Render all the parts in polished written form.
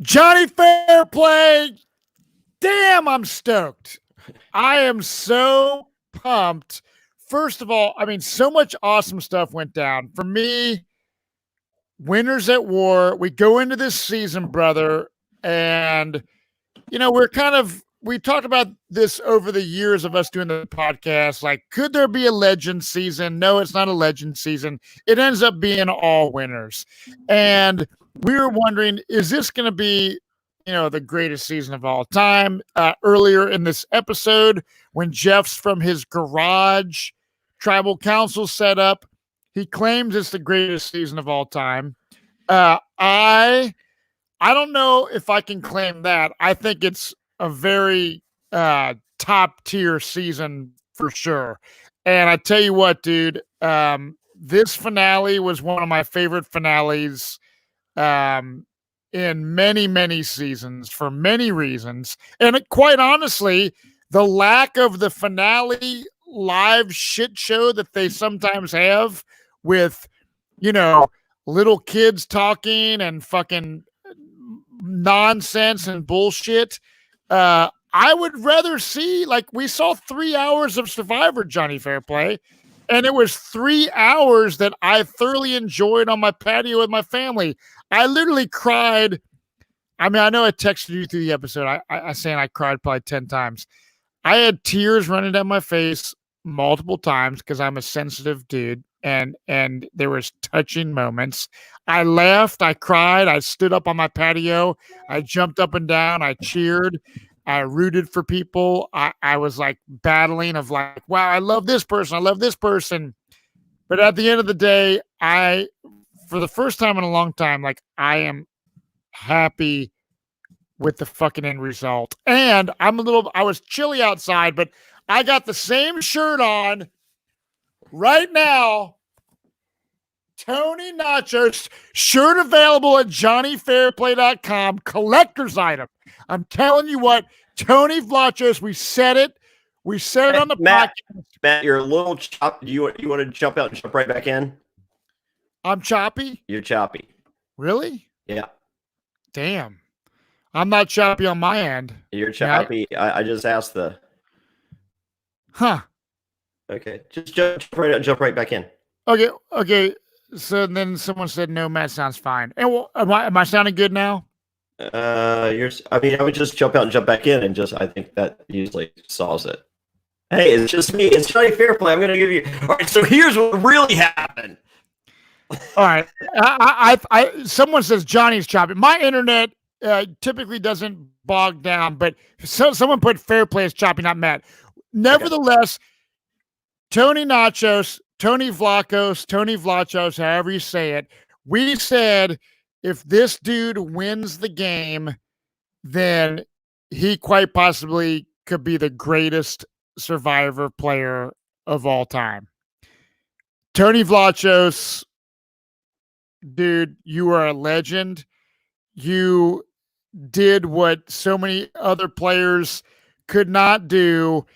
Jonny Fairplay. Damn, I'm stoked. I am so pumped. First of all, I mean, so much awesome stuff went down. For me, winners at war. We go into this season, brother, and we talked about this over the years of us doing the podcast. Like, could there be a legend season? No, it's not a legend season. It ends up being all winners. And we were wondering, is this going to be, the greatest season of all time? Earlier in this episode, when Jeff's from his garage tribal council set up, he claims it's the greatest season of all time. I don't know if I can claim that. I think it's a very top tier season for sure. And I tell you what, dude, this finale was one of my favorite finales in many, many seasons for many reasons. And quite honestly, the lack of the finale live shit show that they sometimes have with, little kids talking and fucking nonsense and bullshit. I would rather see, like, we saw 3 hours of Survivor, Jonny Fairplay, and it was 3 hours that I thoroughly enjoyed on my patio with my family. I literally cried. I mean, I know I texted you through the episode. I saying I cried probably 10 times. I had tears running down my face multiple times because I'm a sensitive dude, and there was touching moments. I laughed, I cried, I stood up on my patio, I jumped up and down, I cheered, I rooted for people. I was like battling of like, wow, I love this person, I love this person. But at the end of the day, for the first time in a long time, like, I am happy with the fucking end result. And I was chilly outside, but I got the same shirt on right now. Tony Nachos shirt available at johnnyfairplay.com. Collector's item. I'm telling you what, Tony Vlachos, we said it. We said it on the podcast. Matt, you're a little choppy. You want to jump out and jump right back in? I'm choppy? You're choppy. Really? Yeah. Damn. I'm not choppy on my end. You're choppy. I just asked the... Huh. Okay. Just jump right back in. Okay. So then someone said, no, Matt sounds fine. And well, am I sounding good now? I would just jump out and jump back in, and I think that usually solves it. Hey, it's just me. It's Jonny Fairplay. I'm going to give you... All right, so here's what really happened. All right. Someone says Johnny's choppy. My internet typically doesn't bog down, but someone put Fairplay as choppy, not Matt. Nevertheless, Tony Nachos, Tony Vlachos, however you say it, we said if this dude wins the game, then he quite possibly could be the greatest Survivor player of all time. Tony Vlachos, dude, you are a legend. You did what so many other players could not do.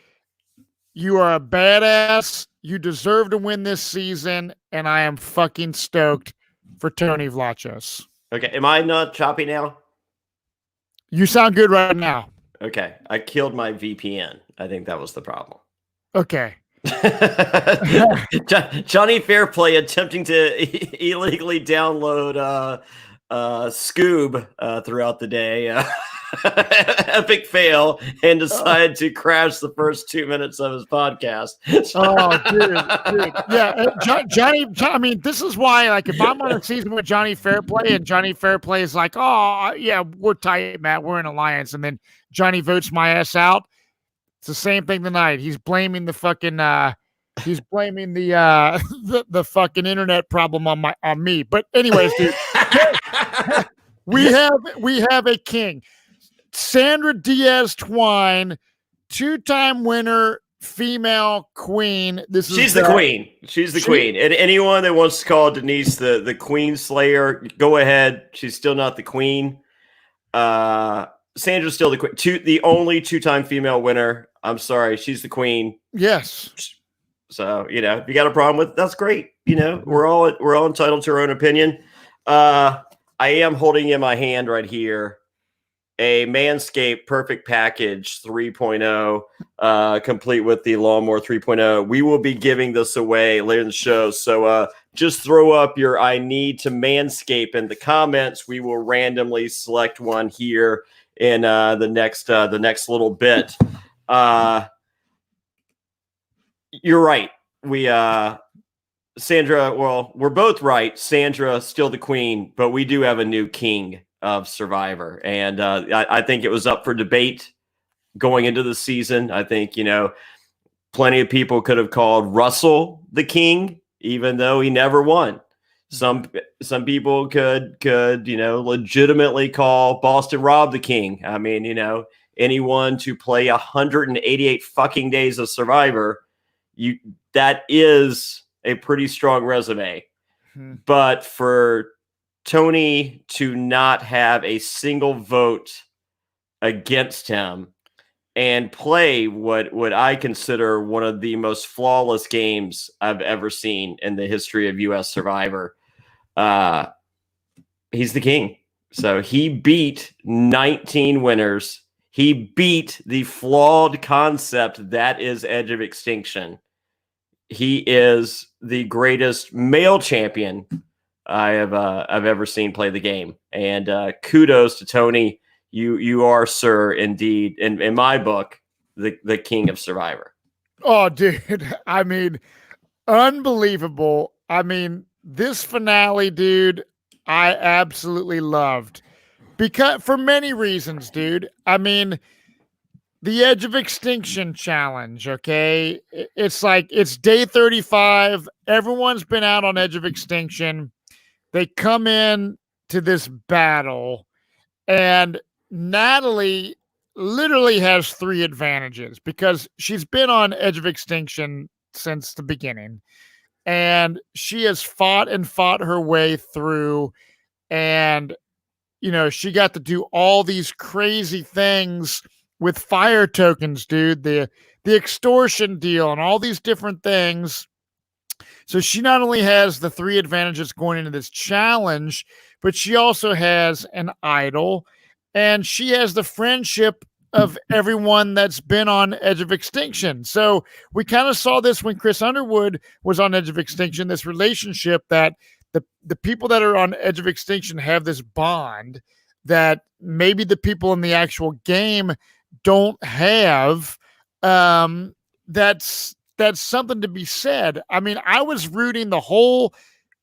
You are a badass. You deserve to win this season, and I am fucking stoked for Tony Vlachos. Okay, am I not choppy now? You sound good right now. Okay, I killed my VPN. I think that was the problem. Okay. Jonny Fairplay attempting to illegally download Scoob throughout the day. Epic fail, and decided to crash the first 2 minutes of his podcast. Dude. Yeah, Johnny, I mean, this is why, like, if I'm on a season with Jonny Fairplay and Jonny Fairplay is like, oh, yeah, we're tight, Matt, we're in alliance, and then Johnny votes my ass out, it's the same thing tonight. He's blaming the fucking, the fucking internet problem on me. But anyways, dude, we have a king. Sandra Diaz Twine, 2-time winner, female queen. She's the queen. She's the queen. And anyone that wants to call Denise the queen slayer, go ahead. She's still not the queen. Sandra's still the queen. The only 2-time female winner. I'm sorry, she's the queen. Yes. So, if you got a problem with it, that's great. We're all entitled to our own opinion. I am holding in my hand right here a Manscaped Perfect Package 3.0, complete with the Lawnmower 3.0. We will be giving this away later in the show. So just throw up your I need to Manscape in the comments. We will randomly select one here in the next little bit. You're right. Sandra, well, we're both right. Sandra, still the queen, but we do have a new king of Survivor. And I think it was up for debate going into the season. I think, plenty of people could have called Russell the king, even though he never won. Some people could legitimately call Boston Rob the king. I mean, anyone to play 188 fucking days of Survivor, that is a pretty strong resume. But for Tony to not have a single vote against him and play what I consider one of the most flawless games I've ever seen in the history of U.S. Survivor, he's the king. So he beat 19 winners. He beat the flawed concept that is Edge of Extinction. He is the greatest male champion I've ever seen play the game. And kudos to Tony. You are, sir, indeed, in my book, the king of Survivor. Oh, dude. I mean, unbelievable. I mean, this finale, dude, I absolutely loved. Because for many reasons, dude. I mean, the Edge of Extinction challenge, okay? It's like, it's day 35. Everyone's been out on Edge of Extinction. They come in to this battle, and Natalie literally has 3 advantages because she's been on Edge of Extinction since the beginning, and she has fought her way through, and, she got to do all these crazy things with fire tokens, dude, the extortion deal and all these different things. So she not only has the 3 advantages going into this challenge, but she also has an idol, and she has the friendship of everyone that's been on Edge of Extinction. So we kind of saw this when Chris Underwood was on Edge of Extinction, this relationship that the people that are on Edge of Extinction have this bond that maybe the people in the actual game don't have. That's something to be said. I mean, I was rooting the whole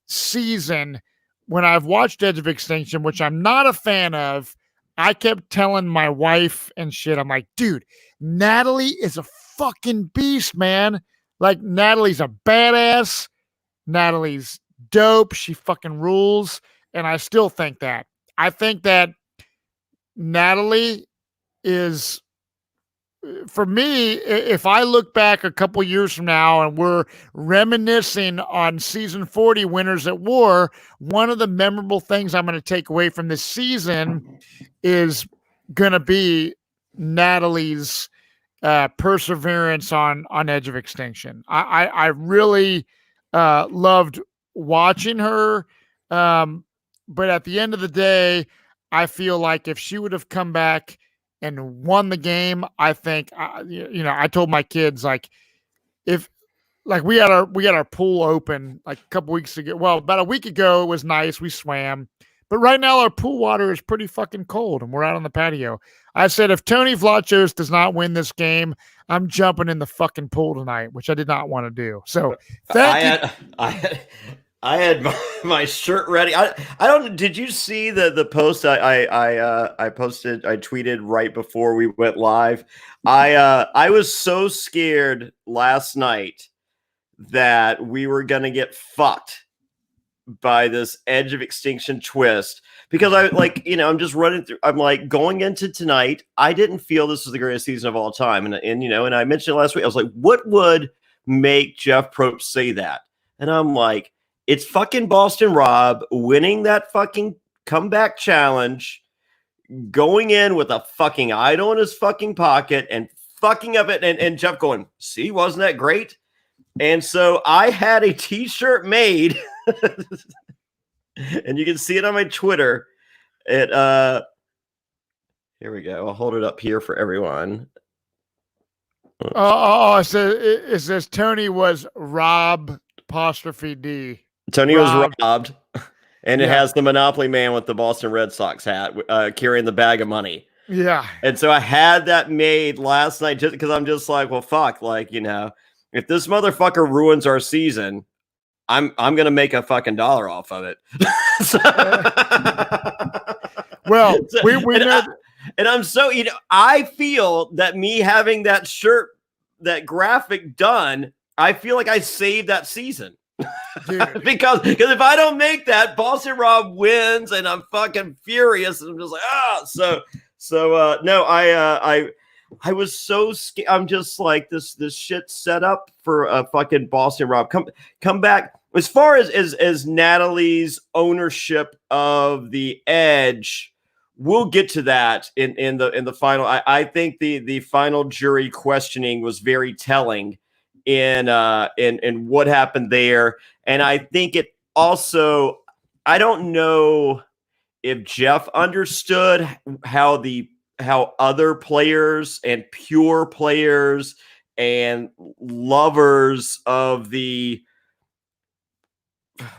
season when I've watched Edge of Extinction, which I'm not a fan of. I kept telling my wife and shit, I'm like, dude, Natalie is a fucking beast, man. Like, Natalie's a badass. Natalie's dope. She fucking rules. And I still think that. I think that Natalie is, for me, if I look back a couple years from now and we're reminiscing on season 40 Winners at War, one of the memorable things I'm going to take away from this season is going to be Natalie's perseverance on Edge of Extinction. I really loved watching her. But at the end of the day, I feel like if she would have come back and won the game, I think, I told my kids, like, if, like, we had our pool open like a couple weeks ago. Well, about a week ago, it was nice. We swam, but right now our pool water is pretty fucking cold and we're out on the patio. I said, if Tony Vlachos does not win this game, I'm jumping in the fucking pool tonight, which I did not want to do. So I had my shirt ready. I don't. Did you see the post I posted? I tweeted right before we went live. I was so scared last night that we were gonna get fucked by this Edge of Extinction twist because I'm just running through. I'm like, going into tonight, I didn't feel this was the greatest season of all time, and I mentioned it last week. I was like, what would make Jeff Probst say that? And I'm like, it's fucking Boston Rob winning that fucking comeback challenge, going in with a fucking idol in his fucking pocket and fucking up it. And Jeff going, see, wasn't that great? And so I had a t-shirt made and you can see it on my Twitter. Here we go. I'll hold it up here for everyone. It says Tony was robbed, apostrophe D. Tony was robbed, and it has the Monopoly man with the Boston Red Sox hat carrying the bag of money. Yeah. And so I had that made last night just because I'm just like, well, fuck, like, you know, if this motherfucker ruins our season, I'm gonna make a fucking dollar off of it. Well, we know. And I'm so, you know, I feel that me having that shirt, that graphic done, I feel like I saved that season. because if I don't make that, Boston Rob wins, and I'm fucking furious, and I'm just like, no, I was so scared. I'm just like, this shit set up for a fucking Boston Rob. Come back. As far as Natalie's ownership of the Edge, we'll get to that in the final. I think the final jury questioning was very telling in what happened there. And I think it also, I don't know if Jeff understood how other players and pure players and lovers of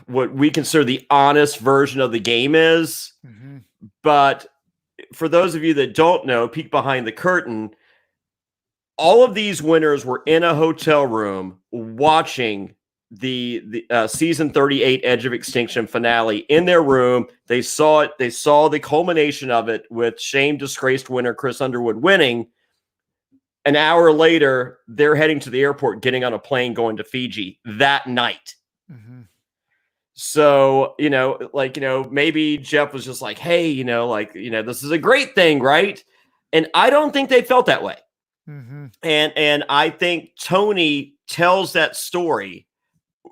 what we consider the honest version of the game is. Mm-hmm. But for those of you that don't know, peek behind the curtain, all of these winners were in a hotel room watching the season 38 Edge of Extinction finale in their room. They saw it. They saw the culmination of it with shame disgraced winner Chris Underwood winning. An hour later, they're heading to the airport, getting on a plane, going to Fiji that night. Mm-hmm. So, maybe Jeff was just like, hey, this is a great thing, right? And I don't think they felt that way. Mm-hmm. And I think Tony tells that story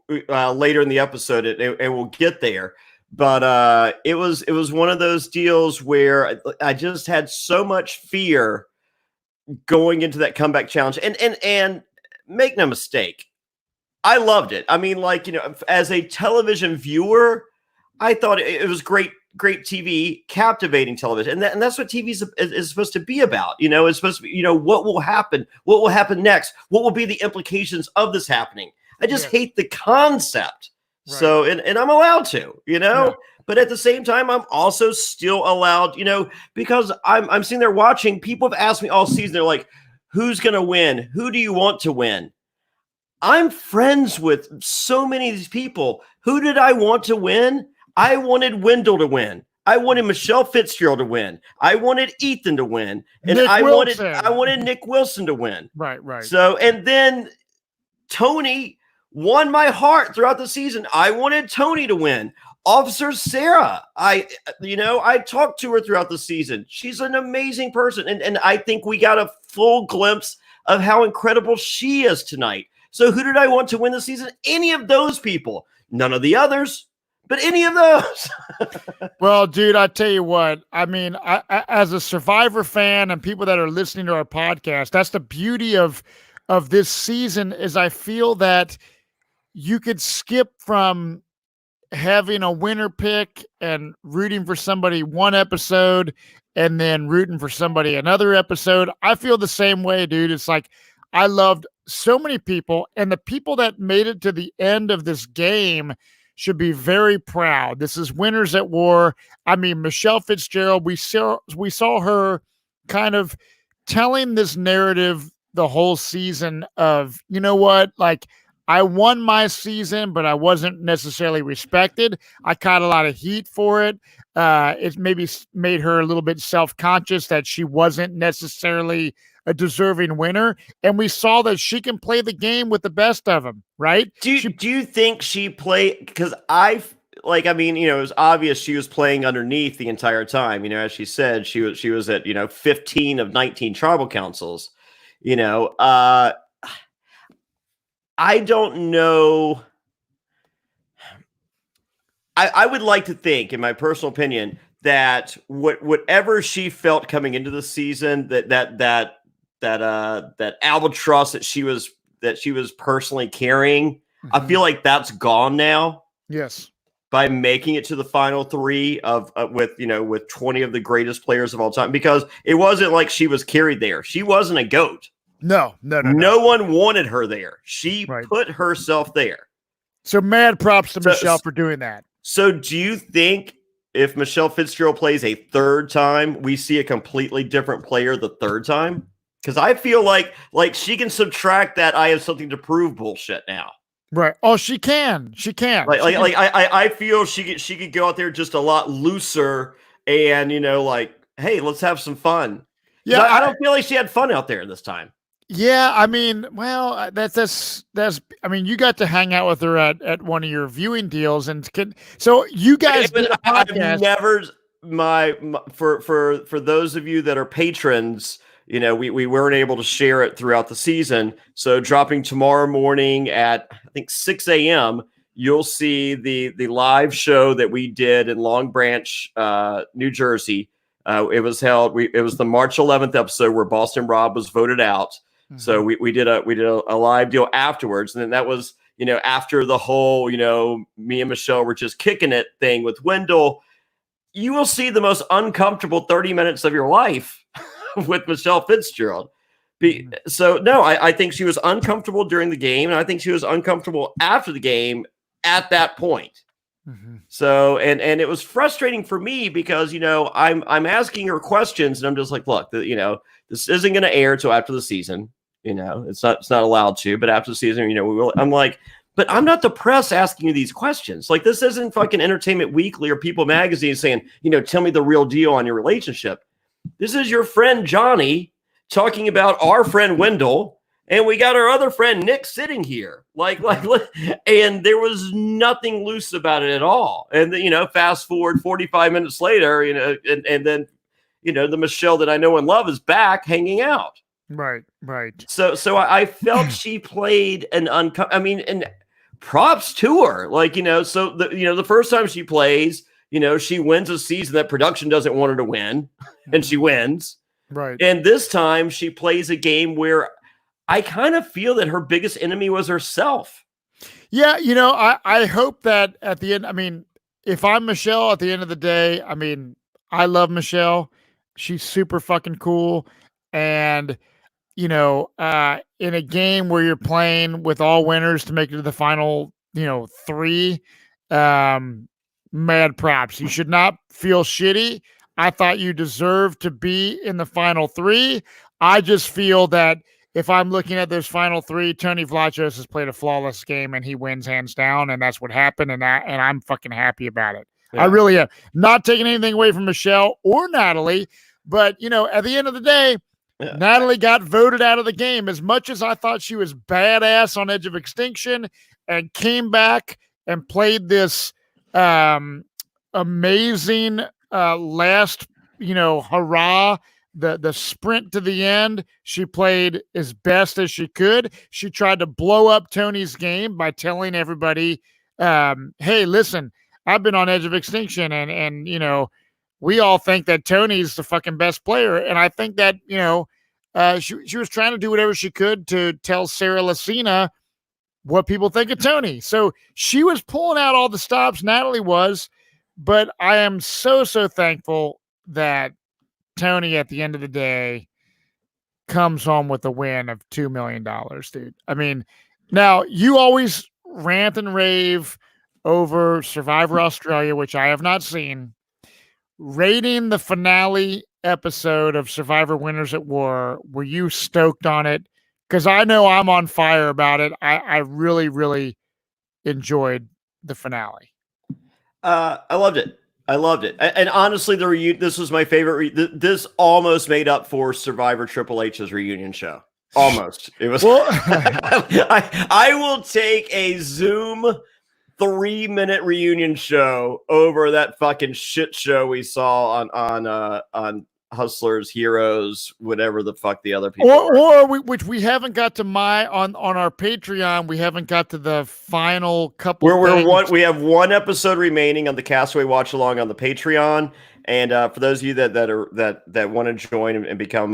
later in the episode, and we'll get there. But it was one of those deals where I just had so much fear going into that comeback challenge. And make no mistake, I loved it. I mean, as a television viewer, I thought it was great TV, captivating television. And that's what TV is supposed to be about. It's supposed to be, what will happen? What will happen next? What will be the implications of this happening? I just hate the concept. Right. So, and I'm allowed to, but at the same time, I'm also still allowed, because I'm sitting there watching. People have asked me all season, they're like, who's going to win? Who do you want to win? I'm friends with so many of these people. Who did I want to win? I wanted Wendell to win. I wanted Michelle Fitzgerald to win. I wanted Ethan to win. And I wanted Nick Wilson to win. Right. So, and then Tony won my heart throughout the season. I wanted Tony to win. Officer Sarah, I talked to her throughout the season. She's an amazing person. And I think we got a full glimpse of how incredible she is tonight. So who did I want to win the season? Any of those people. None of the others, but any of those. Well, dude, I tell you what, I mean, I, as a Survivor fan and people that are listening to our podcast, that's the beauty of this season, is I feel that you could skip from having a winner pick and rooting for somebody one episode and then rooting for somebody another episode. I feel the same way, dude. It's like, I loved so many people, and the people that made it to the end of this game should be very proud. This is winners at war. I mean, Michelle Fitzgerald, we saw her kind of telling this narrative the whole season of, you know what, like, I won my season, but I wasn't necessarily respected. I caught a lot of heat for it. It maybe made her a little bit self-conscious that she wasn't necessarily a deserving winner. And we saw that she can play the game with the best of them, right? Do you think she played? Because it was obvious she was playing underneath the entire time. As she said, she was at 15 of 19 tribal councils. I don't know. I would like to think, in my personal opinion, that whatever she felt coming into the season, that albatross that she was personally carrying, mm-hmm. I feel like that's gone now. Yes. by making it to the final three with 20 of the greatest players of all time, because it wasn't like she was carried there. She wasn't a GOAT. No. No one wanted her there. She Right. put herself there. So mad props to Michelle for doing that. So do you think if Michelle Fitzgerald plays a third time, we see a completely different player the third time? Because I feel like she can subtract that "I have something to prove" bullshit now. Right. Oh, she can. I feel she could go out there just a lot looser and, hey, let's have some fun. Yeah, I don't feel like she had fun out there this time. Yeah, I mean, well, that's. I mean, you got to hang out with her at one of your viewing deals, and so you guys did a podcast. I've never for those of you that are patrons, we weren't able to share it throughout the season. So dropping tomorrow morning at I think 6 a.m., you'll see the live show that we did in Long Branch, New Jersey. It was the March 11th episode where Boston Rob was voted out. Mm-hmm. So we did a live deal afterwards, and then that was after the whole me and Michelle were just kicking it thing with Wendell. You will see the most uncomfortable 30 minutes of your life with Michelle Fitzgerald. So no, I think she was uncomfortable during the game, and I think she was uncomfortable after the game at that point. Mm-hmm. So and it was frustrating for me because I'm asking her questions, and I'm just like, look, this isn't going to air till after the season. It's not allowed to, but after the season, we will. I'm like, but I'm not the press asking you these questions. Like, this isn't fucking Entertainment Weekly or People Magazine saying, tell me the real deal on your relationship. This is your friend Johnny talking about our friend Wendell, and we got our other friend Nick sitting here. And there was nothing loose about it at all. And fast forward 45 minutes later, and then the Michelle that I know and love is back hanging out. Right. So I felt she played and props to her. So the first time she plays, she wins a season that production doesn't want her to win, and she wins. Right. And this time she plays a game where I kind of feel that her biggest enemy was herself. Yeah, I hope that at the end, if I'm Michelle at the end of the day, I love Michelle. She's super fucking cool. And, in a game where you're playing with all winners to make it to the final, three, mad props. You should not feel shitty. I thought you deserved to be in the final three. I just feel that if I'm looking at those final three, Tony Vlachos has played a flawless game and he wins hands down, and that's what happened. And I'm fucking happy about it. Yeah. I really am. Not taking anything away from Michelle or Natalie, but at the end of the day, yeah. Natalie got voted out of the game. As much as I thought she was badass on Edge of Extinction and came back and played this amazing last, hurrah, the sprint to the end. She played as best as she could. She tried to blow up Tony's game by telling everybody, hey, listen, I've been on Edge of Extinction and we all think that Tony's the fucking best player. And I think that, she was trying to do whatever she could to tell Sarah Lacina what people think of Tony. So she was pulling out all the stops, Natalie was, but I am so thankful that Tony at the end of the day comes home with a win of $2 million, dude. Now you always rant and rave over Survivor Australia, which I have not seen. Rating the finale episode of Survivor Winners at War, were you stoked on it? Because I know I'm on fire about it. I really, really enjoyed the finale. I loved it. And honestly, this was my favorite. This almost made up for Survivor Triple H's reunion show. Almost. It was. Well, I will take a Zoom 3-minute reunion show over that fucking shit show we saw on Hustlers, Heroes, whatever the fuck the other people which we haven't got to on our Patreon. We haven't got to the final couple. We have one episode remaining on the Castaway Watch Along on the Patreon, And for those of you that want to join and become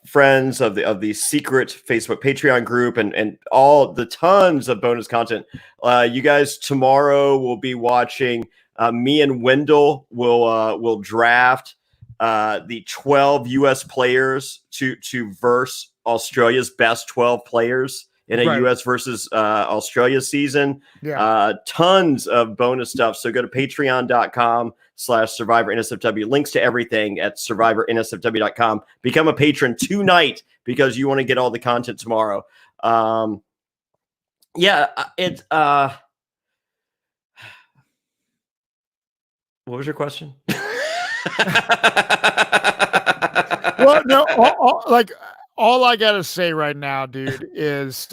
friends of the secret Facebook Patreon group and all the tons of bonus content, you guys tomorrow will be watching. Me and Wendell will draft the 12 U.S. players to verse Australia's best 12 players in a U.S. versus Australia season. Yeah. Tons of bonus stuff. So go to patreon.com/Survivor NSFW. Links to everything at survivornsfw.com. Become a patron tonight because you want to get all the content tomorrow. What was your question? Well, no, all I gotta say right now, dude, is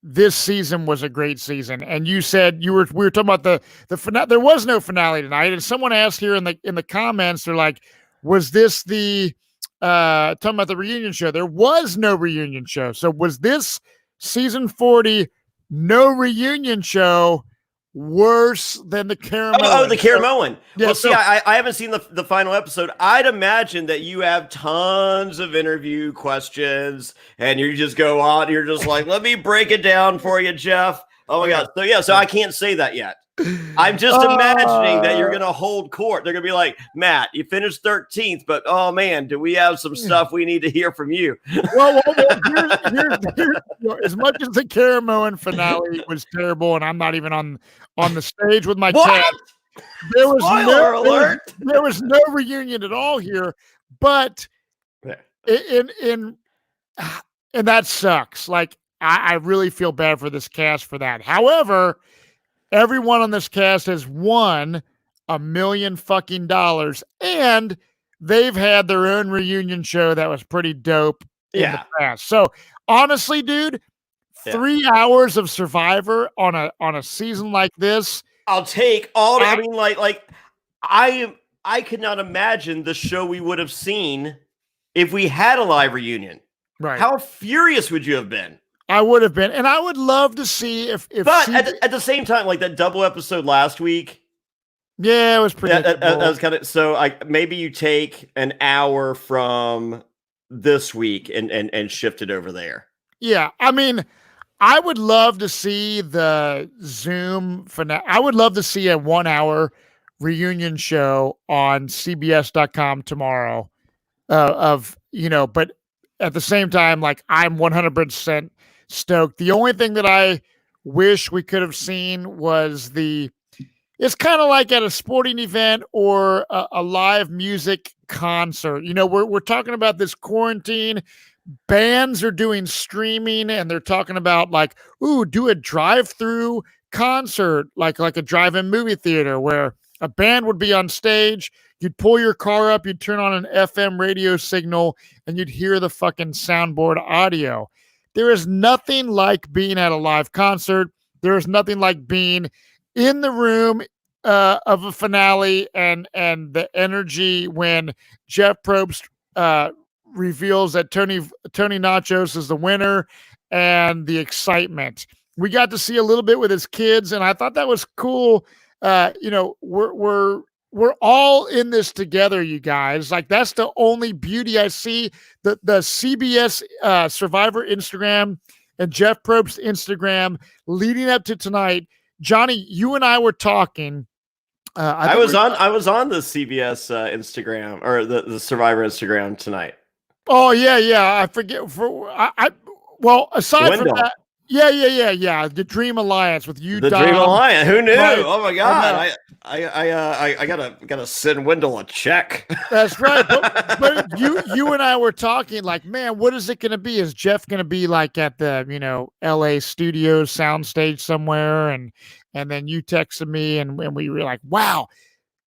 this season was a great season. And you said we were talking about the finale. There was no finale tonight, and someone asked here in the comments, they're like, "Was this the talking about the reunion show?" There was no reunion show. So was this season 40 no reunion show? Worse than the Caramoan. Oh, the Caramoan. Yeah, well, see, I haven't seen the final episode. I'd imagine that you have tons of interview questions, and you just go on. You're just like, let me break it down for you, Jeff. Oh my God. So I can't say that yet. I'm just imagining that you're going to hold court. They're going to be like, Matt, you finished 13th, but oh man, do we have some stuff we need to hear from you? Well, here's as much as the Caramoan finale was terrible, and I'm not even on the stage with my cat. There was no reunion at all here, but and that sucks. Like I really feel bad for this cast for that. However, everyone on this cast has won $1 million fucking dollars, and they've had their own reunion show that was pretty dope in the past. So honestly, dude, 3 hours of Survivor on a season like this, I'll take all. I mean, I could not imagine the show we would have seen if we had a live reunion. Right? How furious would you have been? I would have been, and I would love to see if. But at the same time, like that double episode last week. Yeah, it was pretty. That was kind of so. Maybe you take an hour from this week and shift it over there. Yeah, I mean, I would love to see the Zoom finale. I would love to see a 1 hour reunion show on CBS.com tomorrow. But at the same time, like I'm 100% stoked. The only thing that I wish we could have seen was it's kind of like at a sporting event or a live music concert. We're talking about this quarantine. Bands are doing streaming, and they're talking about do a drive-through concert, like a drive-in movie theater where a band would be on stage. You'd pull your car up, you'd turn on an FM radio signal, and you'd hear the fucking soundboard audio. There is nothing like being at a live concert. There is nothing like being in the room of a finale and the energy when Jeff Probst reveals that Tony Nachos is the winner, and the excitement. We got to see a little bit with his kids, and I thought that was cool. We're all in this together, you guys. Like that's the only beauty I see. The CBS Survivor Instagram and Jeff Probst Instagram leading up to tonight. Johnny, you and I were talking. I was on the CBS Instagram or the Survivor Instagram tonight. Oh yeah. I forget aside from that. Yeah. The Dream Alliance with you. The Dom. Dream Alliance. Who knew? Right. Oh my God. I gotta send Wendell a check. That's right. But you and I were talking like, man, what is it going to be? Is Jeff going to be like at the LA studios soundstage somewhere? And then you texted me and we were like, wow,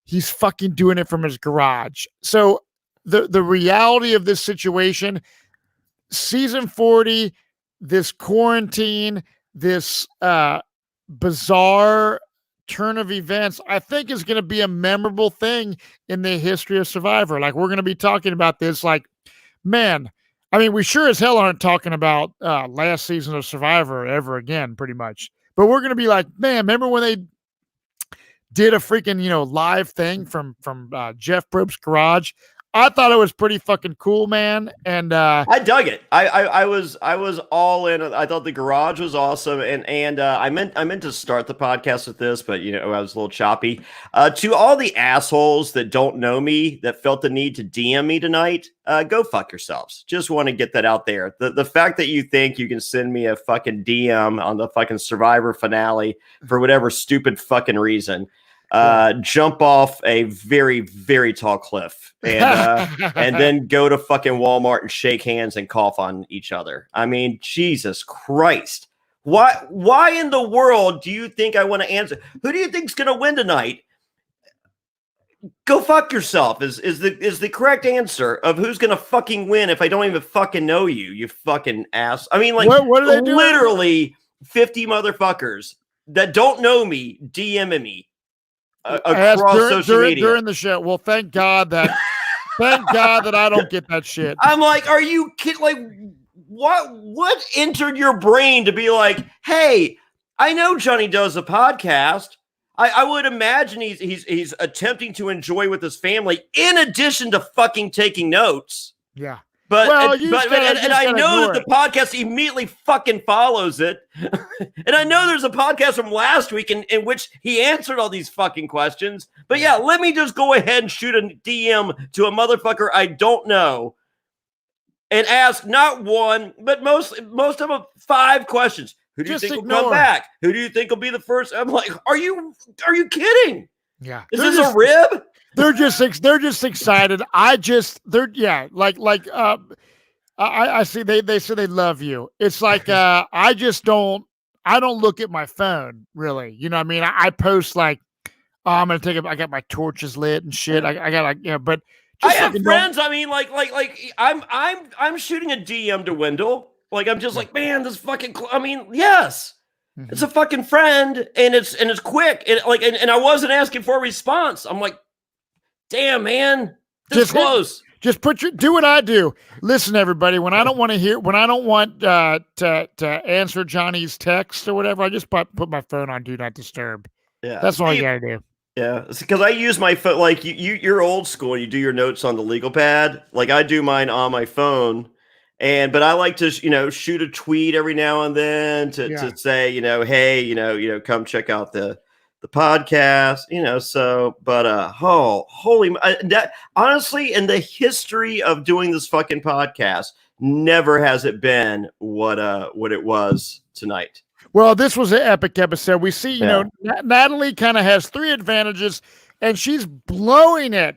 he's fucking doing it from his garage. So the reality of this situation, season 40, this quarantine, this bizarre turn of events, I think is going to be a memorable thing in the history of Survivor. Like we're going to be talking about this like, man, I mean, we sure as hell aren't talking about last season of Survivor ever again, pretty much. But we're going to be like, man, remember when they did a freaking, live thing from Jeff Probst's garage. I thought it was pretty fucking cool, man. And I dug it. I was all in. I thought the garage was awesome, and I meant to start the podcast with this, but I was a little choppy. To all the assholes that don't know me that felt the need to DM me tonight, go fuck yourselves. Just want to get that out there. The fact that you think you can send me a fucking DM on the fucking Survivor finale for whatever stupid fucking reason. Jump off a very, very tall cliff and then go to fucking Walmart and shake hands and cough on each other. I mean, Jesus Christ. Why in the world do you think I want to answer? Who do you think's going to win tonight? Go fuck yourself is the correct answer of who's going to fucking win if I don't even fucking know you, you fucking ass. I mean, like, what are they doing? Literally 50 motherfuckers that don't know me DMing me. Across social media during the show. Well, thank God that I don't get that shit. I'm like, are you kidding? Like, what entered your brain to be like, hey, I know Johnny does a podcast. I would imagine he's attempting to enjoy with his family in addition to fucking taking notes. Yeah. But well, and I know that the podcast immediately fucking follows it. And I know there's a podcast from last week in which he answered all these fucking questions. But yeah, let me just go ahead and shoot a DM to a motherfucker I don't know and ask not one, but most of them 5 questions. Who do you think will come back? Who do you think will be the first? I'm like, are you kidding? Yeah. Is this a rib? They're just excited. I see they say they love you. It's like I don't look at my phone really. You know what I mean? I post like, oh, I'm gonna I got my torches lit and shit. I got but I have friends. I mean, like I'm shooting a DM to Wendell. Like I'm just like, man, this fucking. I mean, yes. Mm-hmm. It's a fucking friend, and it's quick, and I wasn't asking for a response. I'm like, damn, man, this is close. Just do what I do. Listen, everybody, when I don't want to answer Johnny's text or whatever, I just put my phone on do not disturb. Yeah, that's all you gotta do. Yeah, it's because I use my phone. Like you're old school. You do your notes on the legal pad. Like I do mine on my phone. But I like to, shoot a tweet every now and then to say, hey, come check out the podcast, honestly, in the history of doing this fucking podcast, never has it been what it was tonight. Well, this was an epic episode. We see, Natalie kind of has 3 advantages and she's blowing it.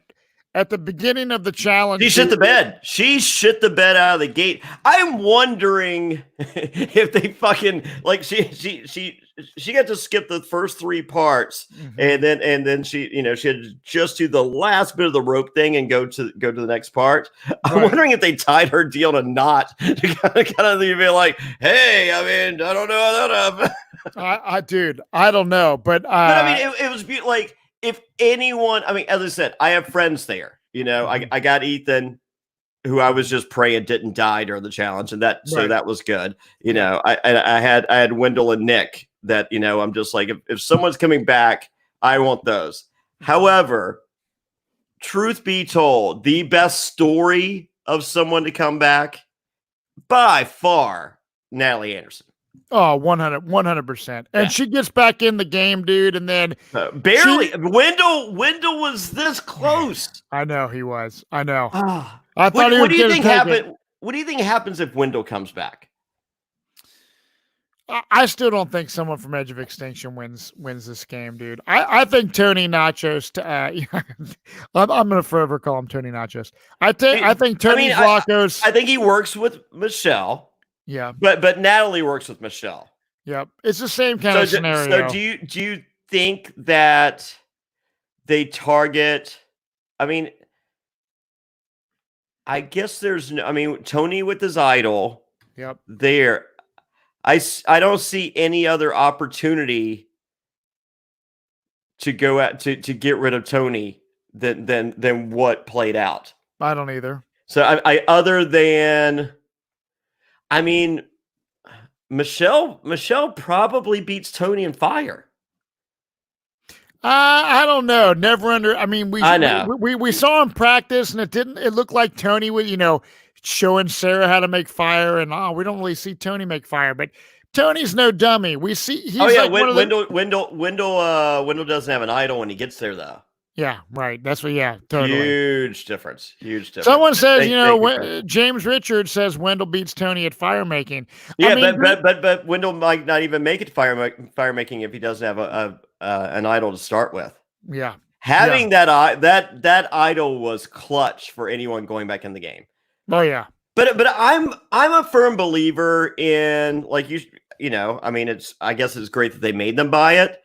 At the beginning of the challenge, she shit the bed. She shit the bed out of the gate. I'm wondering if they fucking like she got to skip the first 3 parts, mm-hmm. and then she she had to just do the last bit of the rope thing and go to the next part. Right. I'm wondering if they tied her deal to knot to kind of be like, hey, I mean, I don't know how that happened. Dude, I don't know, but I mean, it was like. If anyone, I mean, as I said, I have friends there. I got Ethan, who I was just praying didn't die during the challenge, and so that was good. I had Wendell and Nick that I'm just like, if someone's coming back, I want those. However, truth be told, the best story of someone to come back by far, Natalie Anderson. Oh, 100%. And she gets back in the game, dude, and then barely. Wendell was this close. I know he was. I know. I thought what do you think happened? What do you think happens if Wendell comes back? I still don't think someone from Edge of Extinction wins this game, dude. I think Tony Nachos. I'm gonna forever call him Tony Nachos. I think Tony Vlachos. I think he works with Michelle. Yeah, but Natalie works with Michelle. Yep, it's the same kind of scenario. So do you think that they target? I mean, I guess there's no. I mean, Tony with his idol. Yep. There, I don't see any other opportunity to go at to get rid of Tony than what played out. I don't either. So I other than. I mean, Michelle probably beats Tony in fire. I don't know. Never under. I mean, I know. we saw him practice, and it looked like Tony was, showing Sarah how to make fire, and we don't really see Tony make fire, but Tony's no dummy. We see he's Wendell doesn't have an idol when he gets there though. Yeah, right. That's what. Yeah, totally. Huge difference. Someone says, James Richards says Wendell beats Tony at fire making. Yeah, but Wendell might not even make it to fire making if he doesn't have an idol to start with. Yeah, having that idol was clutch for anyone going back in the game. Oh yeah, but I'm a firm believer in, like, I mean, I guess it's great that they made them buy it.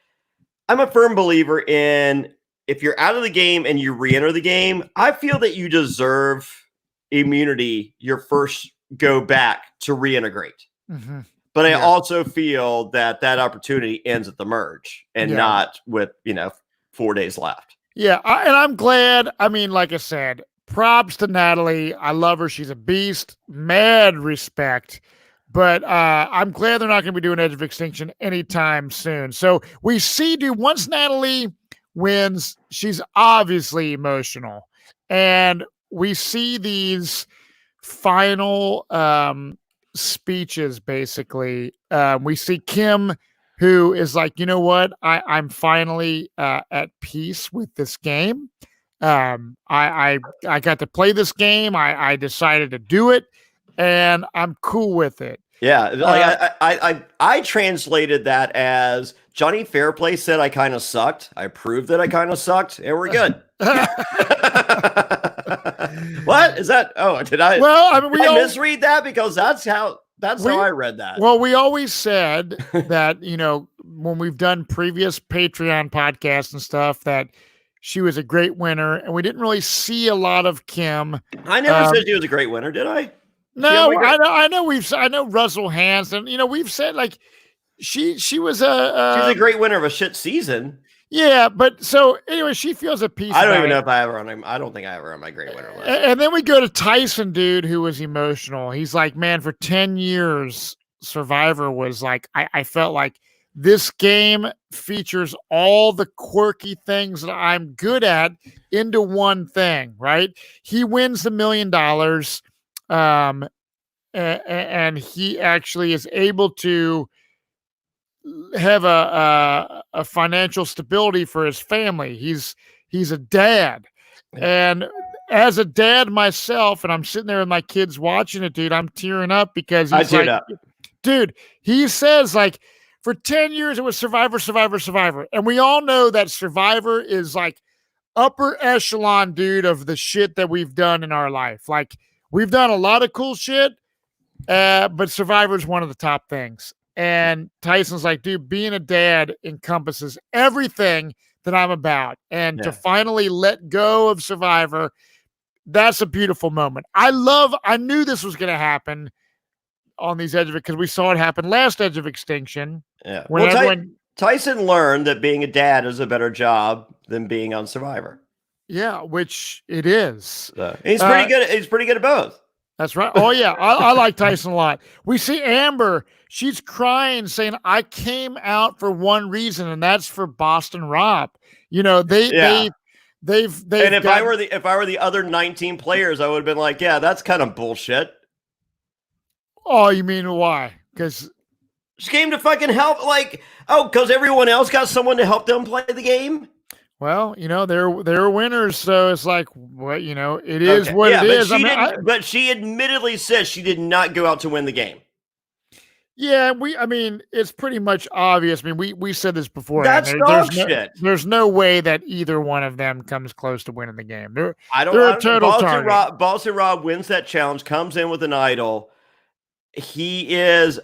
I'm a firm believer in, if you're out of the game and you re-enter the game, I feel that you deserve immunity your first go back to reintegrate. Mm-hmm. But I also feel that opportunity ends at the merge and not with, 4 days left. Yeah, and I'm glad. I mean, like I said, props to Natalie. I love her. She's a beast. Mad respect. But I'm glad they're not going to be doing Edge of Extinction anytime soon. So we see, once Natalie wins, she's obviously emotional. And we see these final speeches, basically. We see Kim, who is like, you know what? I'm finally at peace with this game. I got to play this game. I decided to do it, and I'm cool with it. Yeah, I translated that as Jonny Fairplay said I kind of sucked. I proved that I kind of sucked, and we're good. What is that? Oh, did I? Well, I mean, I misread that, because that's how I read that. Well, we always said that, when we've done previous Patreon podcasts and stuff, that she was a great winner, and we didn't really see a lot of Kim. I never said she was a great winner, did I? No, I know Russell Hanson. We've said, like, she was she's a great winner of a shit season. Yeah, but so anyway, she feels a piece. I don't even know if I don't think I ever on my great winner list. And then we go to Tyson, dude, who was emotional. He's like, man, for 10 years, Survivor was like, I felt like this game features all the quirky things that I'm good at into one thing, right? He wins the $1 million. And he actually is able to have a financial stability for his family. He's a dad, and as a dad myself, and I'm sitting there with my kids watching it, dude, I'm tearing up because he's like, dude, he says, like, for 10 years it was Survivor, Survivor, Survivor, and we all know that Survivor is like upper echelon, dude, of the shit that we've done in our life. Like, we've done a lot of cool shit, but Survivor is one of the top things. And Tyson's like, dude, being a dad encompasses everything that I'm about. And to finally let go of Survivor, that's a beautiful moment. I knew this was going to happen on these Edge of it, because we saw it happen last Edge of Extinction. Yeah. Tyson learned that being a dad is a better job than being on Survivor. Yeah, which it is. He's pretty good. He's pretty good at both. That's right. Oh, yeah. I like Tyson a lot. We see Amber. She's crying, saying, I came out for one reason, and that's for Boston Rob. They've and if I were the other 19 players, I would have been like, yeah, that's kind of bullshit. Oh, you mean why? Because she came to fucking help. Like, because everyone else got someone to help them play the game. Well, they're winners, so it's like, what, it is what it is. But she admittedly says she did not go out to win the game. Yeah, it's pretty much obvious. I mean, we said this before. That's dog shit. There's no way that either one of them comes close to winning the game. They're a total target. Boston Rob wins that challenge, comes in with an idol. There's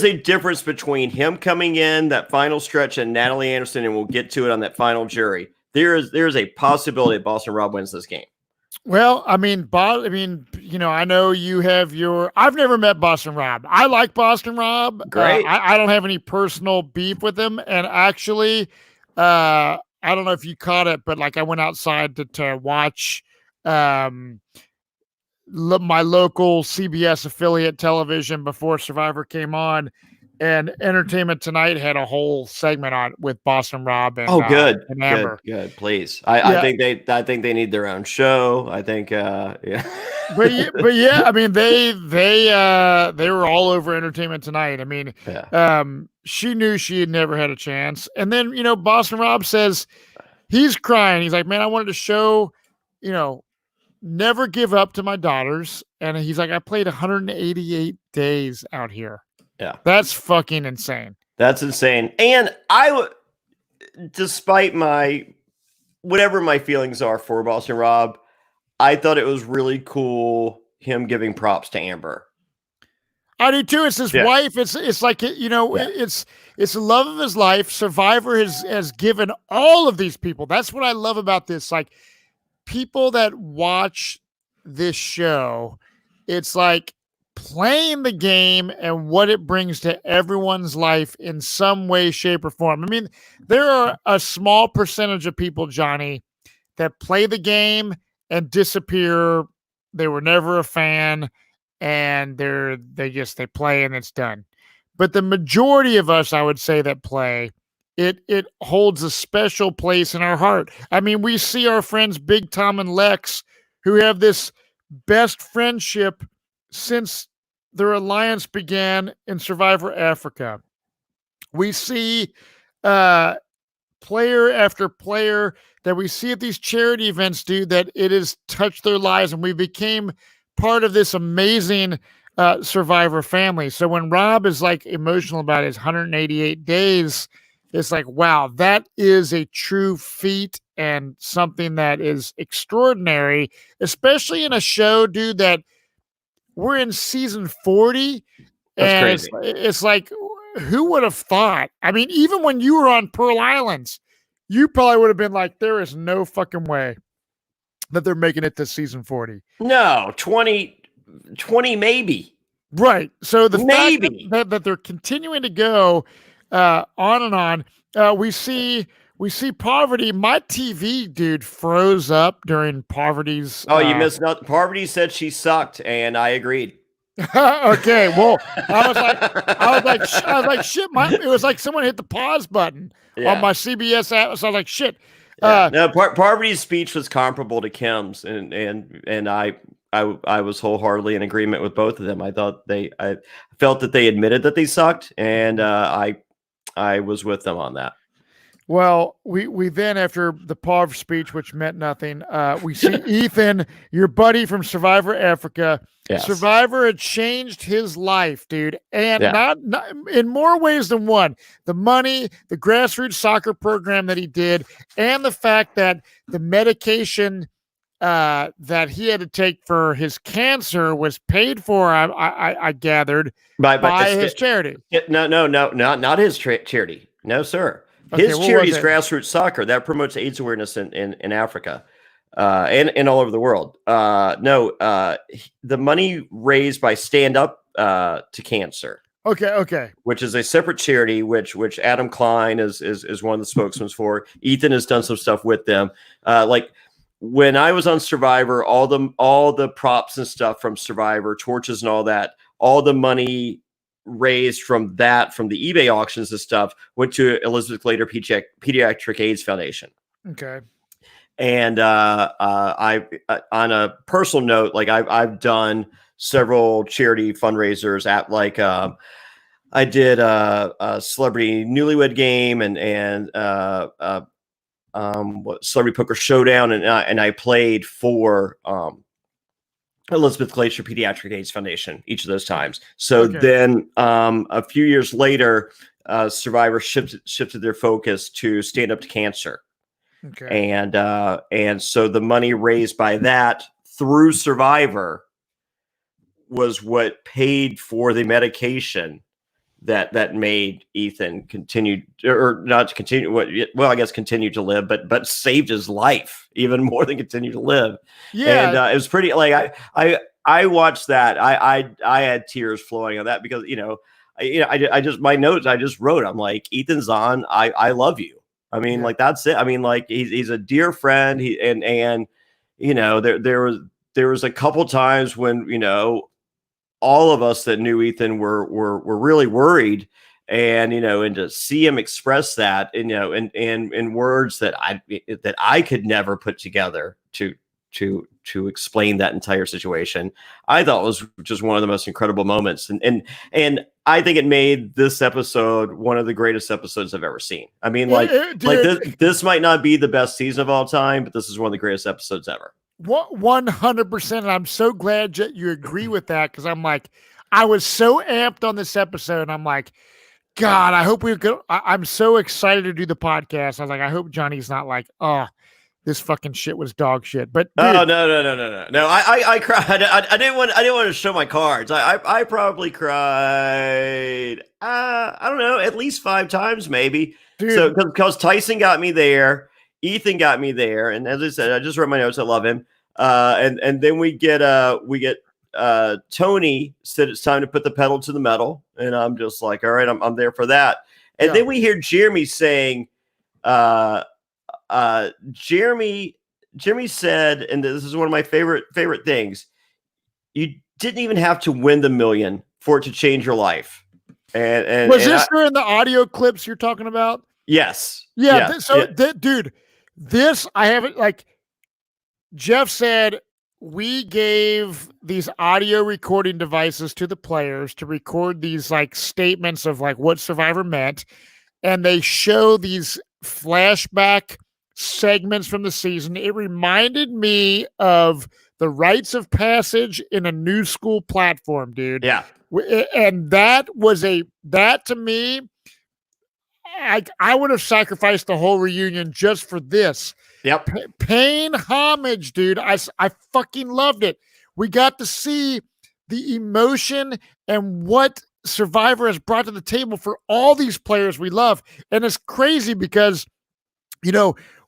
a difference between him coming in that final stretch and Natalie Anderson, and we'll get to it on that final jury. There's a possibility that Boston Rob wins this game. Well, I know you have I've never met Boston Rob. I like Boston Rob. Great. I don't have any personal beef with him. And actually, I don't know if you caught it, but like, I went outside to watch my local CBS affiliate television before Survivor came on. And Entertainment Tonight had a whole segment on with Boston Rob and Oh, good, and good, Amber. good. Please, I think they need their own show. I think, yeah. But yeah, I mean they were all over Entertainment Tonight. I mean, Yeah. she knew she had never had a chance, and then Boston Rob says he's crying. He's like, man, I wanted to show, never give up to my daughters, and he's like, I played 188 days out here. Yeah, that's fucking insane. That's insane. And despite whatever my feelings are for Boston Rob, I thought it was really cool him giving props to Amber. I do too. It's his wife. It's like it's the love of his life. Survivor has given all of these people. That's what I love about this. Like people that watch this show, it's like playing the game and what it brings to everyone's life in some way, shape, or form. I mean, there are a small percentage of people, Johnny, that play the game and disappear. They were never a fan, and they play and it's done. But the majority of us, I would say, that play, it holds a special place in our heart. I mean, we see our friends Big Tom and Lex, who have this best friendship since their alliance began in Survivor Africa. We see player after player that we see at these charity events, dude, that it has touched their lives, and we became part of this amazing Survivor family. So when Rob is like emotional about his 188 days, it's like, wow, that is a true feat and something that is extraordinary, especially in a show, dude, that we're in season 40. That's and crazy. It's like, who would have thought? I mean, even when you were on Pearl Islands, you probably would have been like, there is no fucking way that they're making it to season 40. No, 20 maybe. Right. So the maybe fact that they're continuing to go on and on, we see Poverty. My TV, dude, froze up during Poverty's. Oh, you missed nothing. Poverty said she sucked, and I agreed. Okay, well, I was like, shit. It was like someone hit the pause button on my CBS app. So I was like, shit. No, Poverty's speech was comparable to Kim's, and I was wholeheartedly in agreement with both of them. I felt that they admitted that they sucked, and I was with them on that. Well, we then, after the POV speech, which meant nothing, we see Ethan, your buddy from Survivor Africa. Yes. Survivor had changed his life, dude, and not in more ways than one. The money, the grassroots soccer program that he did, and the fact that the medication that he had to take for his cancer was paid for, I gathered, by his charity. No, not his charity. No, sir. His charity is grassroots soccer that promotes AIDS awareness in Africa and all over the world. The money raised by Stand Up to Cancer. Okay. Which is a separate charity, which Adam Klein is one of the spokesmen for. Ethan has done some stuff with them. Like when I was on Survivor, all the props and stuff from Survivor, torches and all the money raised from the eBay auctions and stuff went to Elizabeth Glader Pediatric AIDS Foundation. Okay. And I on a personal note, like I've done several charity fundraisers at like I did a celebrity newlywed game and celebrity poker showdown, and I played for Elizabeth Glacier Pediatric AIDS Foundation each of those times. So then a few years later, Survivor shifted their focus to Stand Up to Cancer. Okay. And so the money raised by that through Survivor was what paid for the medication that made Ethan continue, or not to continue, I guess continue to live, but saved his life even more than continue to live. Yeah. And it was pretty, like, I watched that. I had tears flowing on that because, I just, my notes, I just wrote, I'm like, Ethan's on. I love you. I mean, like, that's it. I mean, like, he's a dear friend. There was a couple times when, all of us that knew Ethan were really worried. And, and to see him express that, in words that I could never put together to explain that entire situation, I thought was just one of the most incredible moments. And I think it made this episode one of the greatest episodes I've ever seen. I mean, this might not be the best season of all time, but this is one of the greatest episodes ever. 100%. And I'm so glad that you agree with that, because I'm like, I was so amped on this episode. And I'm like, God, I hope we could. I'm so excited to do the podcast. I was like, I hope Johnny's not like, oh, this fucking shit was dog shit. But dude, no. I cried. I didn't want to show my cards. I probably cried. I don't know, at least 5 times maybe. Dude. So because Tyson got me there, Ethan got me there, and as I said, I just wrote my notes. I love him. And then we get Tony said it's time to put the pedal to the metal, and I'm just like, all right, I'm there for that. And then we hear Jeremy saying, Jeremy said, and this is one of my favorite things, you didn't even have to win the $1 million for it to change your life. And was this during the audio clips you're talking about? Yes. Yeah. Dude, this I haven't, like Jeff said, we gave these audio recording devices to the players to record these like statements of like what Survivor meant. And they show these flashback segments from the season. It reminded me of the rites of passage in a new school platform, dude. Yeah. And that to me, I would have sacrificed the whole reunion just for this. Yep. Paying homage, dude. I fucking loved it. We got to see the emotion and what Survivor has brought to the table for all these players we love. And it's crazy because,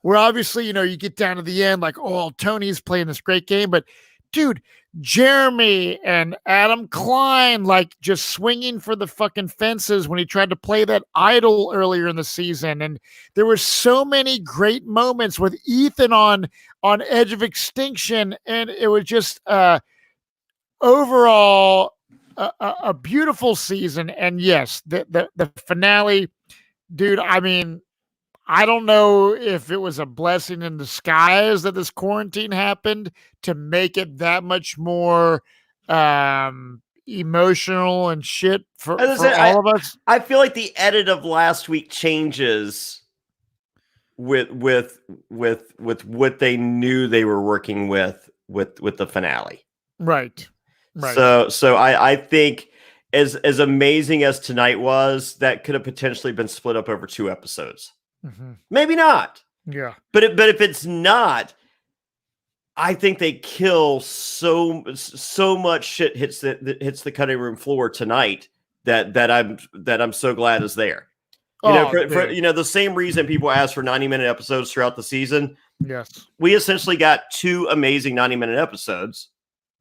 we're obviously, you get down to the end like, oh, Tony's playing this great game. But, dude, Jeremy and Adam Klein, like just swinging for the fucking fences when he tried to play that idol earlier in the season. And there were so many great moments with Ethan on Edge of Extinction. And it was just overall a beautiful season. And yes, the finale, dude, I mean, I don't know if it was a blessing in disguise that this quarantine happened to make it that much more emotional and shit for all of us. I feel like the edit of last week changes with what they knew they were working with the finale. Right. So I think as amazing as tonight was, that could have potentially been split up over 2 episodes. Mm-hmm. Maybe not. Yeah. But if it's not, I think they kill so much shit hits the cutting room floor tonight that I'm so glad is there. For the same reason people ask for 90-minute episodes throughout the season. Yes. We essentially got 2 amazing 90-minute episodes.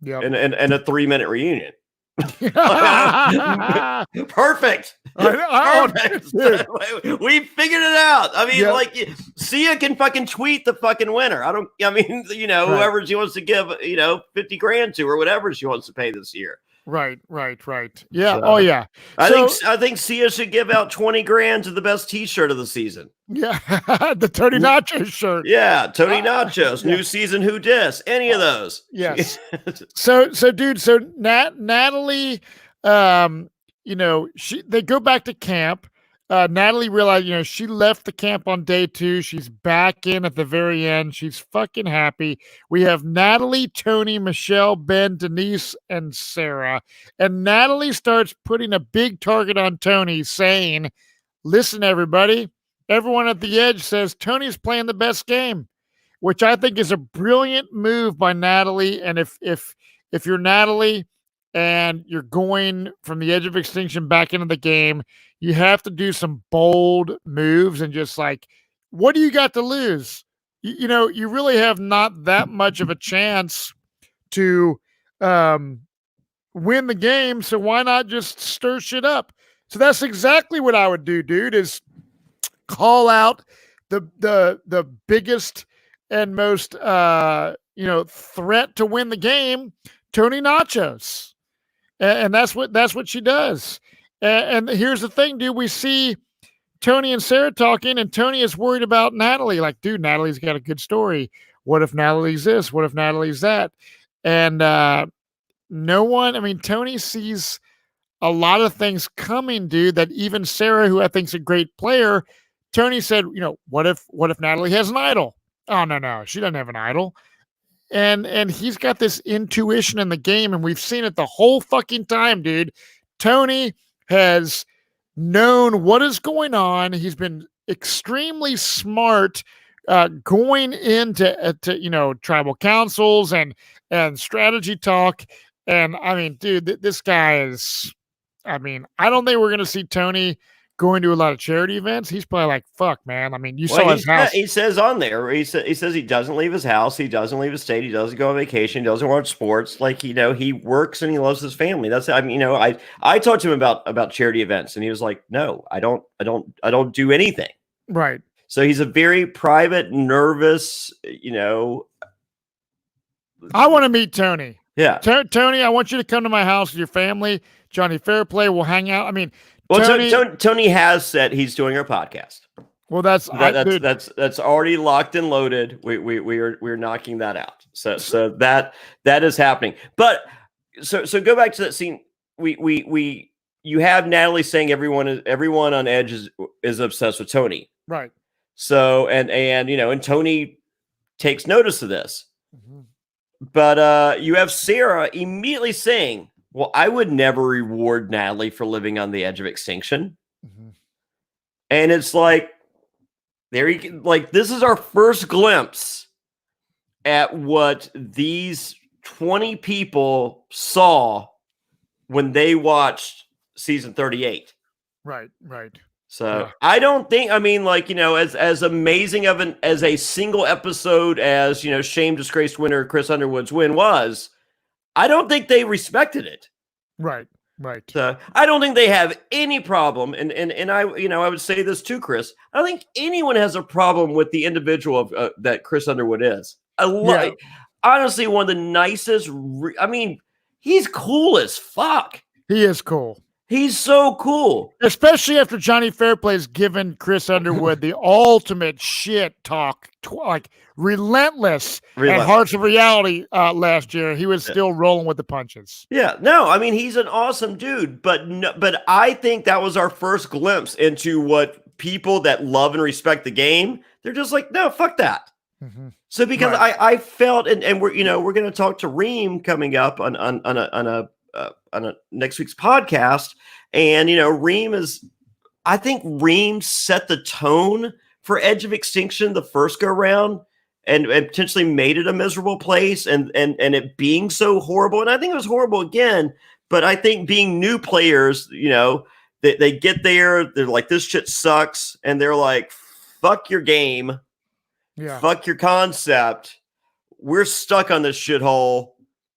Yep. And a 3-minute reunion. Perfect. Perfect. We figured it out. I mean, like, Sia can fucking tweet the fucking winner. Whoever she wants to give, $50,000 to or whatever she wants to pay this year. Right. Yeah. So, yeah. I think Sia should give out $20,000 to the best T-shirt of the season. Yeah, the Tony Nachos shirt. Yeah, Tony Nachos. New season. Who dis? Any of those? Yes. So, dude. So Natalie, they go back to camp. Natalie realized, she left the camp on day 2. She's back in at the very end. She's fucking happy. We have Natalie, Tony, Michelle, Ben, Denise, and Sarah. And Natalie starts putting a big target on Tony, saying, listen, everybody, everyone at the edge says Tony's playing the best game, which I think is a brilliant move by Natalie. And if you're Natalie and you're going from the Edge of Extinction back into the game, you have to do some bold moves and just like, what do you got to lose? You really have not that much of a chance to win the game. So why not just stir shit up? So that's exactly what I would do, dude, is call out the biggest and most threat to win the game, Tony Nachos. and that's what she does. And here's the thing, dude. We see Tony and Sarah talking, and Tony is worried about Natalie. Like, dude, Natalie's got a good story. What if Natalie's this? What if Natalie's that? And no one, I mean, Tony sees a lot of things coming, dude, that even Sarah, who I think is a great player, Tony said, what if Natalie has an idol? Oh, no, she doesn't have an idol. And he's got this intuition in the game, and we've seen it the whole fucking time, dude. Tony has known what is going on. He's been extremely smart going into tribal councils and strategy talk. And I mean, dude, this guy is. I mean, I don't think we're going to see Tony going to a lot of charity events. He's probably like, "Fuck, man." I mean, you saw his house. He says on there, he says he doesn't leave his house, he doesn't leave his state, he doesn't go on vacation, he doesn't watch sports. Like, he works and he loves his family. That's, I mean, I talked to him about charity events, and he was like, "No, I don't do anything." Right. So he's a very private, nervous, I want to meet Tony. Yeah. Tony, I want you to come to my house with your family. Jonny Fairplay will hang out. I mean, Tony has said he's doing our podcast. Well, that's already locked and loaded. We're knocking that out. So that is happening. But so go back to that scene. You have Natalie saying everyone on Edge is obsessed with Tony. Right. So and Tony takes notice of this. Mm-hmm. But you have Sarah immediately saying, "Well, I would never reward Natalie for living on the edge of extinction." Mm-hmm. And it's like, this is our first glimpse at what these 20 people saw when they watched season 38. Right. So yeah. I don't think, as amazing as a single episode as, shame disgraced winner Chris Underwood's win was, I don't think they respected it. Right. So I don't think they have any problem. And I would say this too, Chris. I don't think anyone has a problem with the individual that Chris Underwood is. Honestly, one of the nicest. He's cool as fuck. He is cool. He's so cool. Especially after Jonny Fairplay's given Chris Underwood the ultimate shit talk, like relentless at Hearts of Reality last year. He was still rolling with the punches. Yeah, no, I mean, he's an awesome dude, but I think that was our first glimpse into what people that love and respect the game, they're just like, no, fuck that. Mm-hmm. So because right. I felt, and we're going to talk to Reem coming up on a next week's podcast, and I think Reem set the tone for Edge of Extinction the first go round, and potentially made it a miserable place, and it being so horrible. And I think it was horrible again, but I think being new players, they get there, they're like, this shit sucks, and they're like, fuck your game, fuck your concept, we're stuck on this shithole,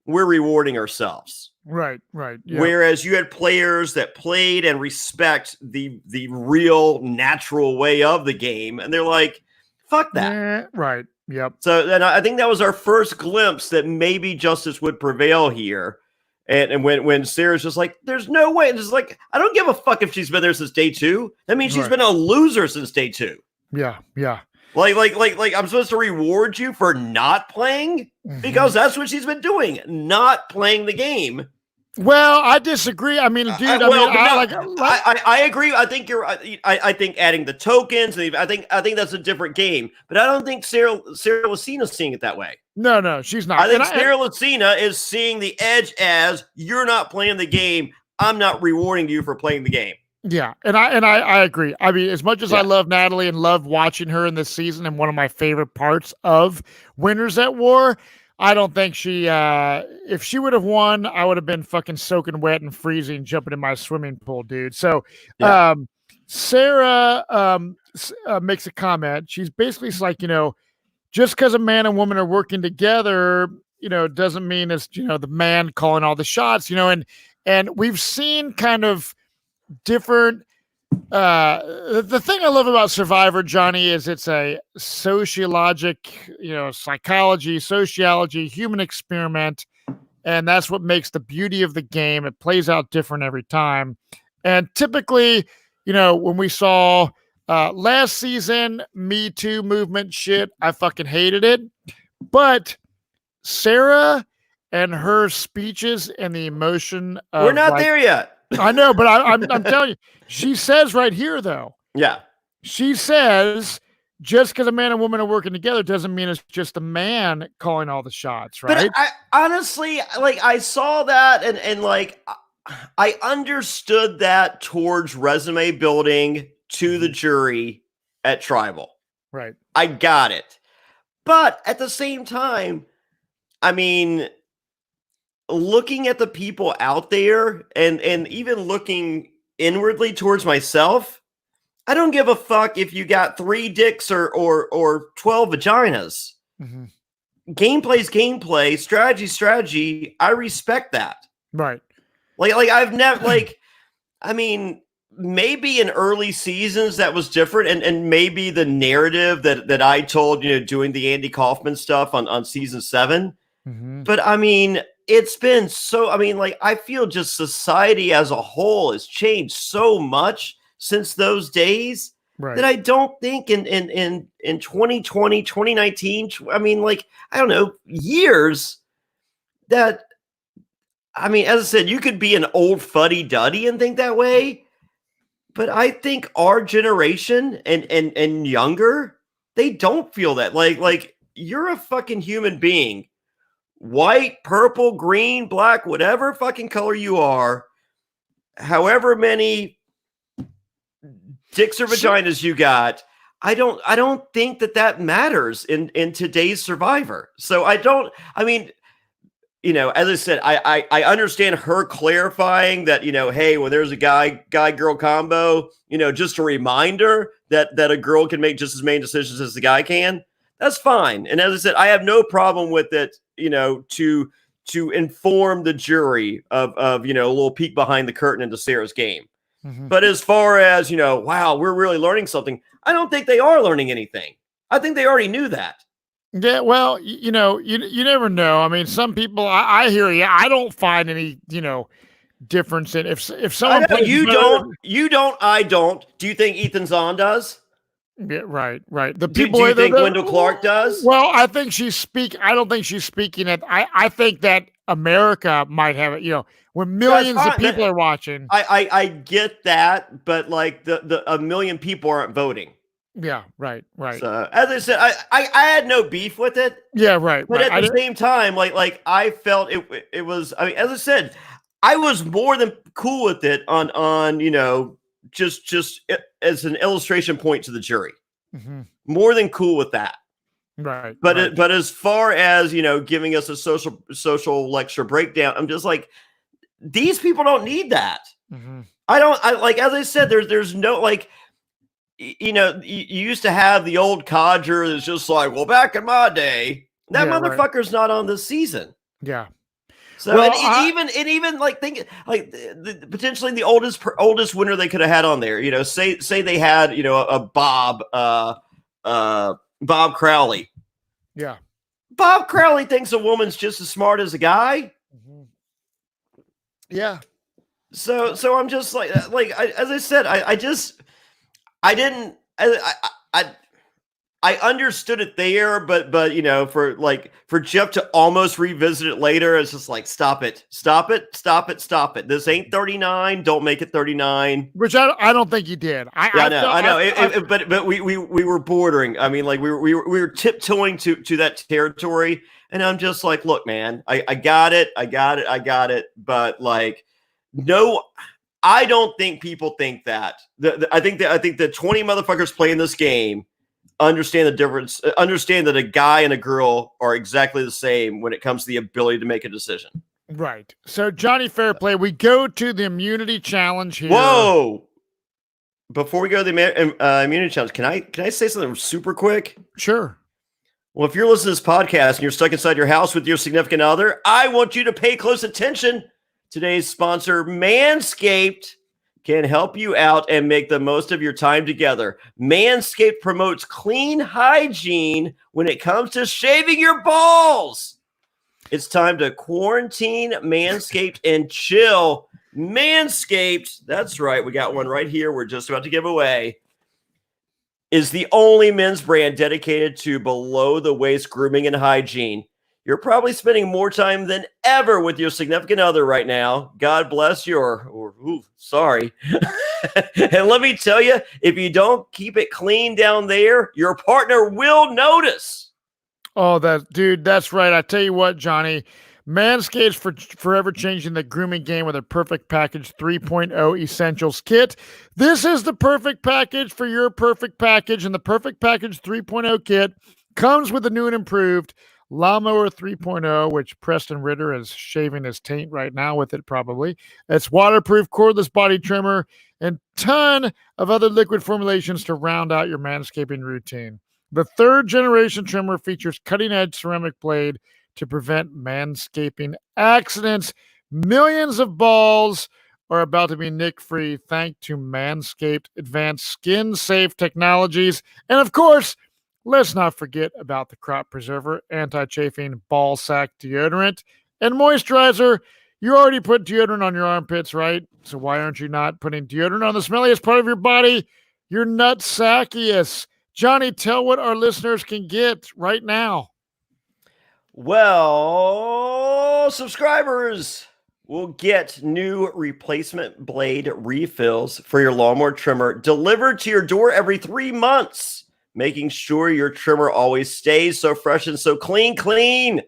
we're rewarding ourselves. Right. Yeah. Whereas you had players that played and respect the real natural way of the game, and they're like, fuck that. Right. Yep. So then I think that was our first glimpse that maybe justice would prevail here. And when Sarah's just like, there's no way. And it's like, I don't give a fuck if she's been there since day 2. That means she's been a loser since day 2. Yeah. Like I'm supposed to reward you for not playing? Mm-hmm. Because that's what she's been doing, not playing the game. Well, I disagree. I mean, dude, I agree. I think I think adding the tokens, I think that's a different game. But I don't think Sarah Lucina's seeing it that way. No, she's not. I think Sarah Lucina is seeing the Edge as, you're not playing the game, I'm not rewarding you for playing the game. Yeah, and I agree. I mean, as much as I love Natalie and love watching her in this season, and one of my favorite parts of Winners at War, I don't think she, if she would have won, I would have been fucking soaking wet and freezing, jumping in my swimming pool, dude. So, Sarah makes a comment. She's basically like, just because a man and woman are working together, doesn't mean it's, the man calling all the shots, and we've seen kind of different. The thing I love about Survivor, Johnny, is it's a sociologic, psychology, sociology, human experiment. And that's what makes the beauty of the game. It plays out different every time. And typically, when we saw last season, Me Too movement shit, I fucking hated it. But Sarah and her speeches and the emotion of, we're not there yet. I know, but I'm telling you, she says right here, though. Yeah. She says, just because a man and woman are working together doesn't mean it's just a man calling all the shots, right? But I honestly, I saw that and I understood that towards resume building to the jury at Tribal. Right. I got it. But at the same time, I mean, looking at the people out there and even looking inwardly towards myself, I don't give a fuck if you got 3 dicks or 12 vaginas. Mm-hmm. Gameplay's gameplay, strategy. I respect that. Right. Like I've never I mean, maybe in early seasons that was different, and maybe the narrative that I told, doing the Andy Kaufman stuff on season 7. Mm-hmm. But I mean, it's been so. I mean, I feel just society as a whole has changed so much since those days, right, that I don't think in 2020, 2019, I mean, I don't know, years that, I mean, as I said, you could be an old fuddy-duddy and think that way, but I think our generation and younger, they don't feel that. Like you're a fucking human being. White, purple, green, black, whatever fucking color you are, however many dicks or vaginas you got, I don't think that matters in today's Survivor. So I mean, as I said, I understand her clarifying that, hey, when there's a guy girl combo, just a reminder that a girl can make just as many decisions as the guy can. That's fine. And as I said, I have no problem with it, to inform the jury of a little peek behind the curtain into Sarah's game. Mm-hmm. But as far as, wow, we're really learning something, I don't think they are learning anything. I think they already knew that. Yeah, well, you never know. I mean, some people, I hear you. I don't find any, difference in if someone plays I don't. Do you think Ethan Zahn does? Yeah, right. The do people. Do you think Wendell Clark does? Well, I think I don't think she's speaking at. I think that America might have it. When millions of people are watching. I get that, but the 1 million people aren't voting. Yeah, right. So as I said, I had no beef with it. Yeah, right. But at the same time, I felt it was. I mean, as I said, I was more than cool with it on just as an illustration point to the jury. Mm-hmm. More than cool with that. Right. But as far as giving us a social lecture breakdown, I'm just like, these people don't need that. Mm-hmm. As I said, there's no you used to have the old codger that's just like, well, back in my day, that motherfucker's not on this season. Yeah. So even think potentially the oldest winner they could have had on there. Say they had a Bob Crowley. Yeah. Bob Crowley thinks a woman's just as smart as a guy. Mm-hmm. Yeah. So I'm just as I said, I understood it there, but for Jeff to almost revisit it later, it's just like, stop it. This ain't 39. Don't make it 39. Which I don't think you did. I know. But we were bordering. I mean, we were tiptoeing to that territory, and I'm just like, look, man, I got it. But no. I don't think people think that. I think the 20 motherfuckers playing this game understand the difference. Understand that a guy and a girl are exactly the same when it comes to the ability to make a decision. Right. So, Jonny Fairplay, we go to the immunity challenge here. Whoa! Before we go to the immunity challenge, can I say something super quick? Sure. Well, if you're listening to this podcast and you're stuck inside your house with your significant other, I want you to pay close attention. Today's sponsor, Manscaped, can help you out and make the most of your time together. Manscaped promotes clean hygiene when it comes to shaving your balls. It's time to quarantine, Manscaped, and chill. Manscaped, that's right. We got one right here. We're just about to give away. Is the only men's brand dedicated to below-the-waist grooming and hygiene. You're probably spending more time than ever with your significant other right now. God bless sorry. And let me tell you, if you don't keep it clean down there, your partner will notice. Oh, that's right. I tell you what, Johnny, Manscaped's forever changing the grooming game with a Perfect Package 3.0 Essentials Kit. This is the perfect package for your perfect package, and the Perfect Package 3.0 kit comes with the new and improved Lawnmower 3.0, which Preston Ritter is shaving his taint right now with it probably. It's waterproof, cordless body trimmer, and ton of other liquid formulations to round out your manscaping routine. The third generation trimmer features cutting-edge ceramic blade to prevent manscaping accidents. Millions of balls are about to be nick-free thanks to Manscaped advanced skin-safe technologies. And of course, let's not forget about the crop preserver, anti-chafing ball sack deodorant, and moisturizer. You already put deodorant on your armpits, right? So why aren't you not putting deodorant on the smelliest part of your body, your nutsackius? Johnny, tell what our listeners can get right now. Well, subscribers will get new replacement blade refills for your lawnmower trimmer delivered to your door every 3 months, making sure your trimmer always stays so fresh and so clean.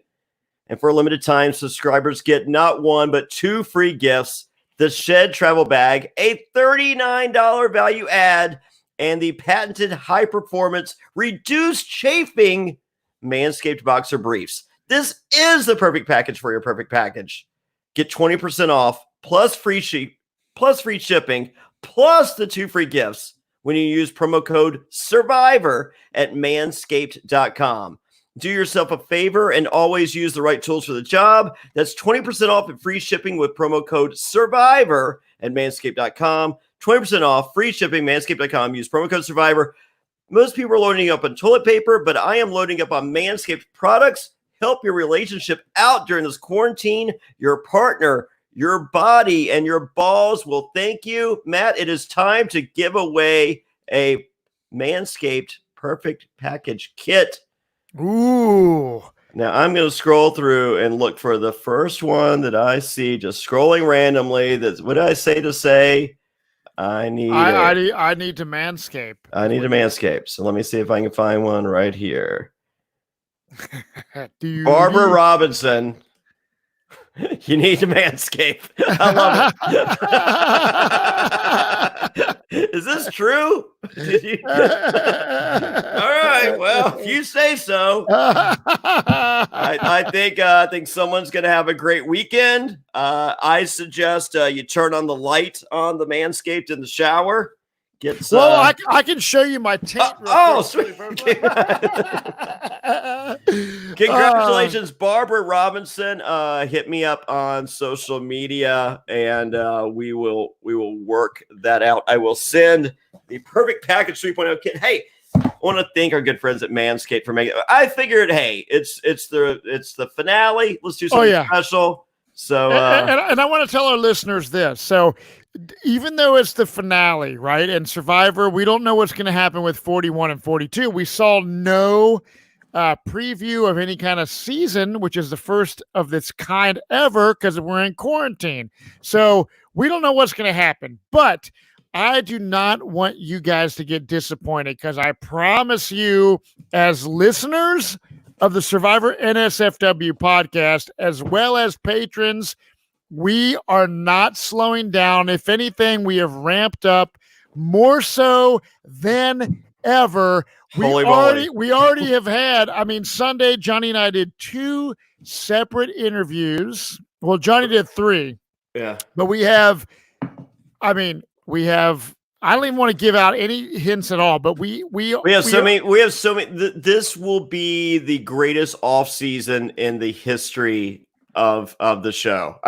And for a limited time, subscribers get not one, but 2 free gifts: the Shed Travel Bag, a $39 value add, and the patented high-performance, reduced chafing Manscaped Boxer Briefs. This is the perfect package for your perfect package. Get 20% off, plus free shipping, plus the 2 free gifts when you use promo code SURVIVOR at manscaped.com. Do yourself a favor and always use the right tools for the job. That's 20% off and free shipping with promo code SURVIVOR at manscaped.com. 20% off, free shipping, manscaped.com. Use promo code SURVIVOR. Most people are loading up on toilet paper, but I am loading up on Manscaped products. Help your relationship out during this quarantine. Your partner, your body, and your balls will thank you. Matt, it is time to give away a Manscaped Perfect Package Kit. Ooh. Now, I'm going to scroll through and look for the first one that I see, just scrolling randomly. What did I say to say? I need to manscape. I need to manscape. So let me see if I can find one right here. Barbara Robinson. You need to manscape. I love it. Is this true? All right. Well, if you say so. I think someone's going to have a great weekend. I suggest you turn on the light on the Manscaped in the shower. I can show you my taint. Sweet. Congratulations, Barbara Robinson. Hit me up on social media, and we will work that out. I will send the Perfect Package 3.0 kit. Hey, I want to thank our good friends at Manscaped for making it. I figured, hey, it's the finale. Let's do something special. So, and I want to tell our listeners this. So, even though it's the finale, right, and Survivor, we don't know what's going to happen with 41 and 42. We saw no preview of any kind of season, which is the first of its kind ever because we're in quarantine. So we don't know what's going to happen. But I do not want you guys to get disappointed because I promise you, as listeners of the Survivor NSFW podcast, as well as patrons, we are not slowing down. If anything, we have ramped up more so than ever. We already have had, Sunday, Johnny and I did 2 separate interviews. Well, Johnny did 3. Yeah. But we have, I don't even want to give out any hints at all, but we have so many. This will be the greatest off season in the history of the show.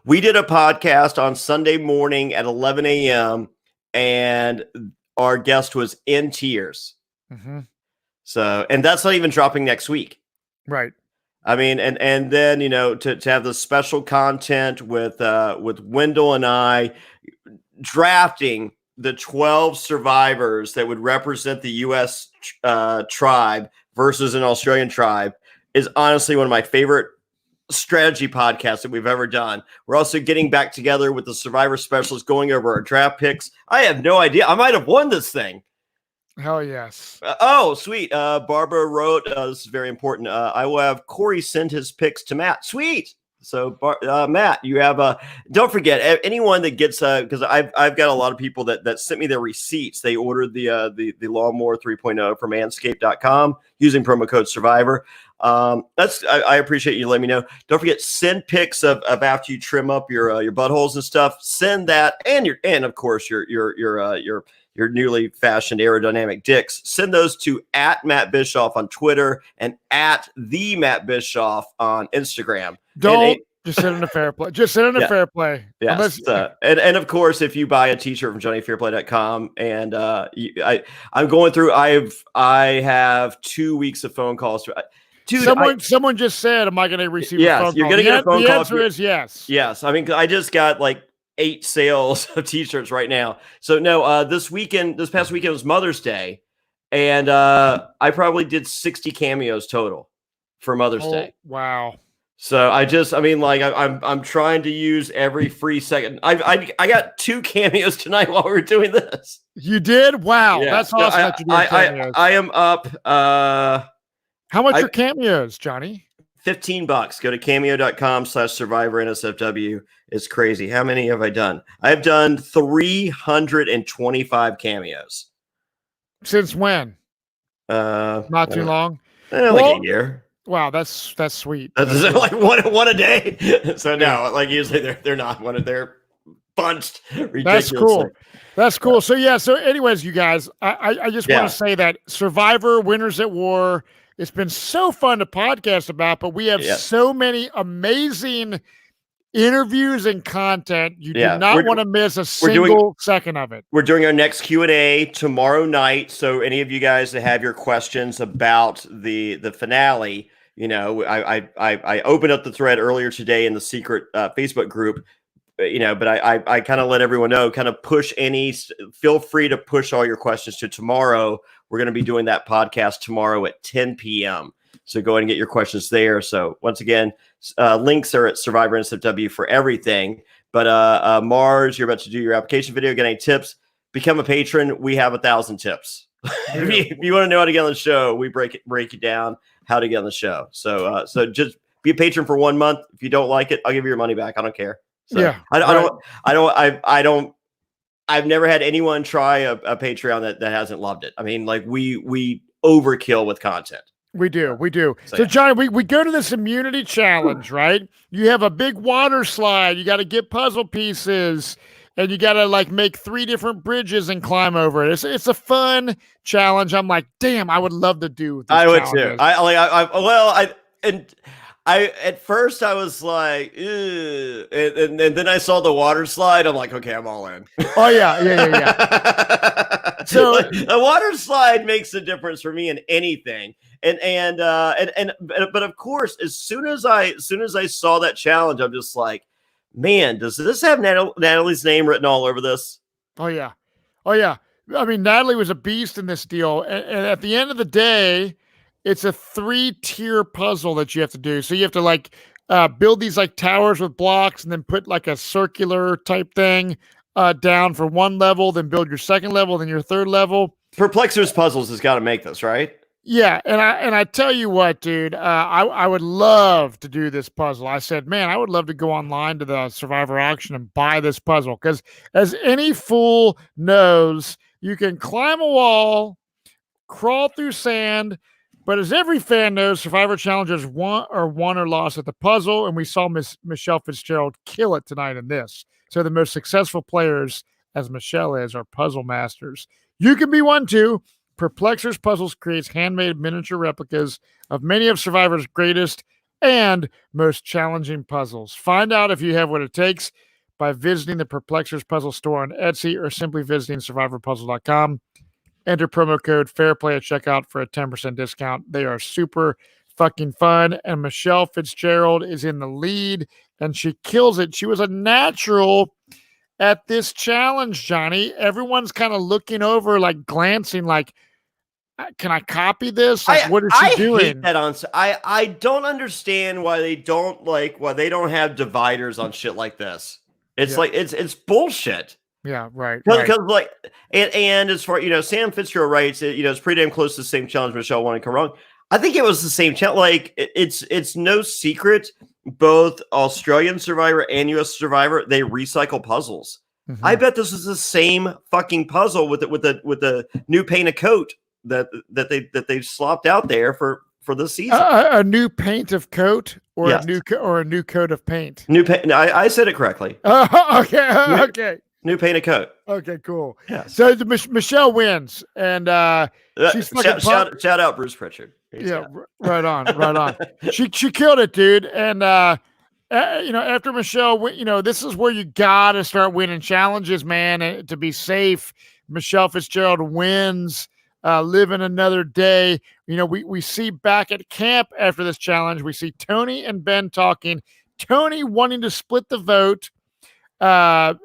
We did a podcast on Sunday morning at 11 a.m. and our guest was in tears. Mm-hmm. So, and that's not even dropping next week. Right. I mean, and then to have the special content with Wendell and I drafting the 12 survivors that would represent the U.S. Tribe versus an Australian tribe is honestly one of my favorite strategy podcasts that we've ever done. We're also getting back together with the Survivor specialists, going over our draft picks. I have no idea. I might have won this thing. Hell yes. Oh, sweet. Barbara wrote, this is very important. I will have Corey send his picks to Matt. Sweet. So, Matt, you have don't forget anyone that gets because I've got a lot of people that sent me their receipts. They ordered the Lawnmower 3.0 from Manscaped.com using promo code Survivor. I appreciate you letting me know. Don't forget, send pics of after you trim up your buttholes and stuff. Send that and of course your newly fashioned aerodynamic dicks. Send those to @Matt Bischoff on Twitter and @the Matt Bischoff on Instagram. Just send in a fair play. Just send in a fair play. Yes. And of course, if you buy a t-shirt from JonnyFairplay.com and I'm going through, I have 2 weeks of phone calls. Dude, someone just said, am I going to receive a phone call? You're going to get a phone call. The answer is yes. Yes. I mean, I just got like 8 sales of t-shirts right now. So no, this past weekend was Mother's Day. And I probably did 60 cameos total for Mother's Day. Wow. So I'm trying to use every free second. I got 2 cameos tonight while we were doing this. You did? Wow. Yeah. That's awesome that you did cameos. I am up. How much are cameos, Johnny? $15. Go to cameo.com/survivor NSFW. It's crazy. How many have I done? I've done 325 cameos. Since when? Not too long. Like a year. Wow, that's sweet. That's like one a day. So no, like usually they're not one of they're bunched ridiculously. That's cool. So anyways, you guys, I just want to say that Survivor Winners at War, it's been so fun to podcast about, but we have so many amazing interviews and content. You do not want to miss a single second of it. We're doing our next Q&A tomorrow night. So any of you guys that have your questions about the finale, I opened up the thread earlier today in the secret Facebook group, but I kind of let everyone know, feel free to push all your questions to tomorrow. We're going to be doing that podcast tomorrow at 10 p.m. So go ahead and get your questions there. So once again, links are at Survivor NSFW for everything. But Mars, you're about to do your application video. Get any tips? Become a patron. We have 1,000 tips. if you want to know how to get on the show, we break it down how to get on the show. So just be a patron for 1 month. If you don't like it, I'll give you your money back. I don't care. So I've never had anyone try a Patreon that hasn't loved it. I mean, like we overkill with content. We do. So Johnny, we go to this immunity challenge, right? You have a big water slide. You got to get puzzle pieces, and you got to make 3 different bridges and climb over it. It's a fun challenge. I'm like, damn, I would love to do this. I would too. At first I was like, ew. And then I saw the water slide. I'm like, okay, I'm all in. Oh yeah. So a water slide makes a difference for me in anything. But of course, as soon as I saw that challenge, I'm just like, man, does this have Natalie's name written all over this? Oh yeah. I mean, Natalie was a beast in this deal, and at the end of the day, it's a 3-tier puzzle that you have to do. So you have to build these towers with blocks, and then put a circular type thing down for 1 level, then build your 2nd level, then your 3rd level. Perplexers Puzzles has got to make this, right? Yeah, and I tell you what, dude, I would love to do this puzzle. I said, man, I would love to go online to the Survivor auction and buy this puzzle, because as any fool knows, you can climb a wall, crawl through sand, but as every fan knows, Survivor Challengers won or lost at the puzzle, and we saw Michelle Fitzgerald kill it tonight in this. So the most successful players, as Michelle is, are puzzle masters. You can be one too. Perplexers Puzzles creates handmade miniature replicas of many of Survivor's greatest and most challenging puzzles. Find out if you have what it takes by visiting the Perplexers Puzzle store on Etsy or simply visiting survivorpuzzle.com. Enter promo code FAIRPLAY at checkout for a 10% discount. They are super fucking fun. And Michelle Fitzgerald is in the lead, and she kills it. She was a natural at this challenge, Johnny. Everyone's kind of looking over, like glancing, like, can I copy this? Like, what is she doing? Hate that I don't understand why they don't have dividers on shit like this. It's like it's bullshit. Yeah, right. Because like, and as far Sam Fitzgerald writes, it's pretty damn close to the same challenge Michelle won and come wrong. I think it was the same challenge. Like, it's no secret. Both Australian Survivor and U.S. Survivor, they recycle puzzles. Mm-hmm. I bet this is the same fucking puzzle with the new paint of coat that they slopped out there for this season. A new paint of coat, or a new coat of paint. New paint. I said it correctly. Okay. New paint of coat. Okay, cool. Yes. So Michelle wins, and she's shout out Bruce Pritchard. Right on. She killed it, dude. And after Michelle, this is where you gotta start winning challenges, man, and to be safe. Michelle Fitzgerald wins. Living another day. We see back at camp after this challenge, we see Tony and Ben talking. Tony wanting to split the vote. But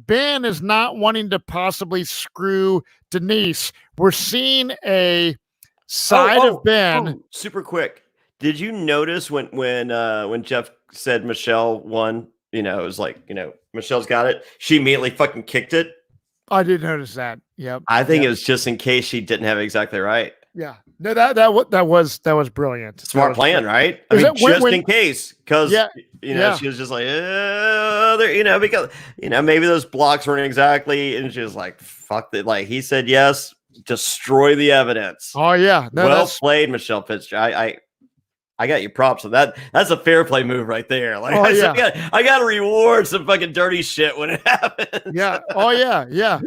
Ben is not wanting to possibly screw Denise. We're seeing a side of Ben. Super quick. Did you notice when Jeff said Michelle won? It was like, Michelle's got it. She immediately fucking kicked it. I did notice that. Yep. I think it was just in case she didn't have it exactly right. Yeah. No, that was brilliant. Smart plan, right? I mean, just in case, because she was just like, because maybe those blocks weren't exactly, and she was like, fuck it. Like, he said yes, destroy the evidence. Oh yeah, well played, Michelle Fitzgerald. I got you props on that. That's a fair play move right there. Like, I got to reward some fucking dirty shit when it happens. Yeah. Oh yeah.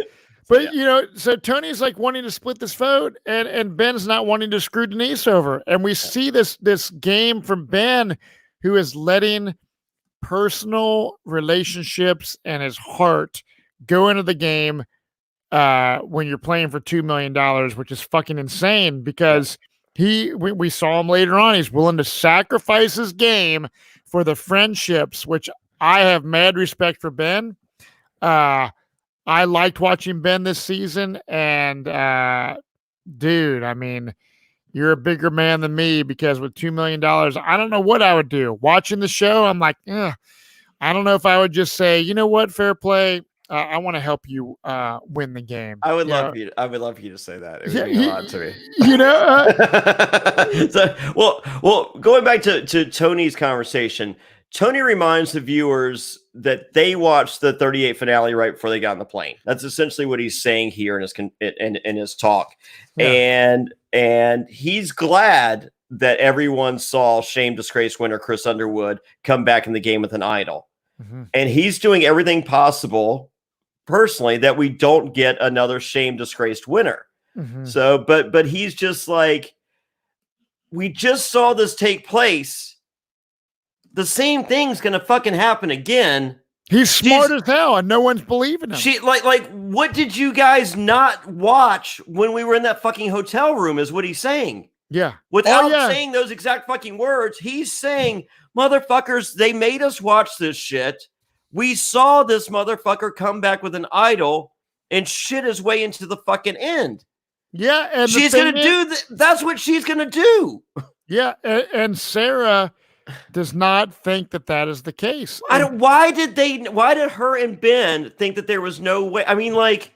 But so Tony's like wanting to split this vote, and Ben's not wanting to screw Denise over. And we see this game from Ben, who is letting personal relationships and his heart go into the game when you're playing for $2 million, which is fucking insane, because we saw him later on. He's willing to sacrifice his game for the friendships, which I have mad respect for Ben. I liked watching Ben this season, and dude, I mean, you're a bigger man than me, because with $2 million, I don't know what I would do. Watching the show, I'm like, I don't know if I would just say, you know what, fair play. I want to help you win the game. I would love you to say that. It would mean a lot to me. So, going back to Tony's conversation, Tony reminds the viewers that they watched the 38 finale right before they got on the plane. That's essentially what he's saying here in his talk. Yeah. And he's glad that everyone saw shame disgrace winner Chris Underwood come back in the game with an idol. Mm-hmm. And he's doing everything possible personally that we don't get another shame disgraced winner. Mm-hmm. So, but he's just like, we just saw this take place. The same thing's gonna fucking happen again. He's smart as hell, and no one's believing him. Like, what did you guys not watch when we were in that fucking hotel room? Is what he's saying. Yeah. Without saying those exact fucking words, he's saying, motherfuckers, they made us watch this shit. We saw this motherfucker come back with an idol and shit his way into the fucking end. Yeah, and she's gonna do that's what she's gonna do. Yeah, and Sarah does not think that is the case. Why did her and Ben think that there was no way? I mean, like,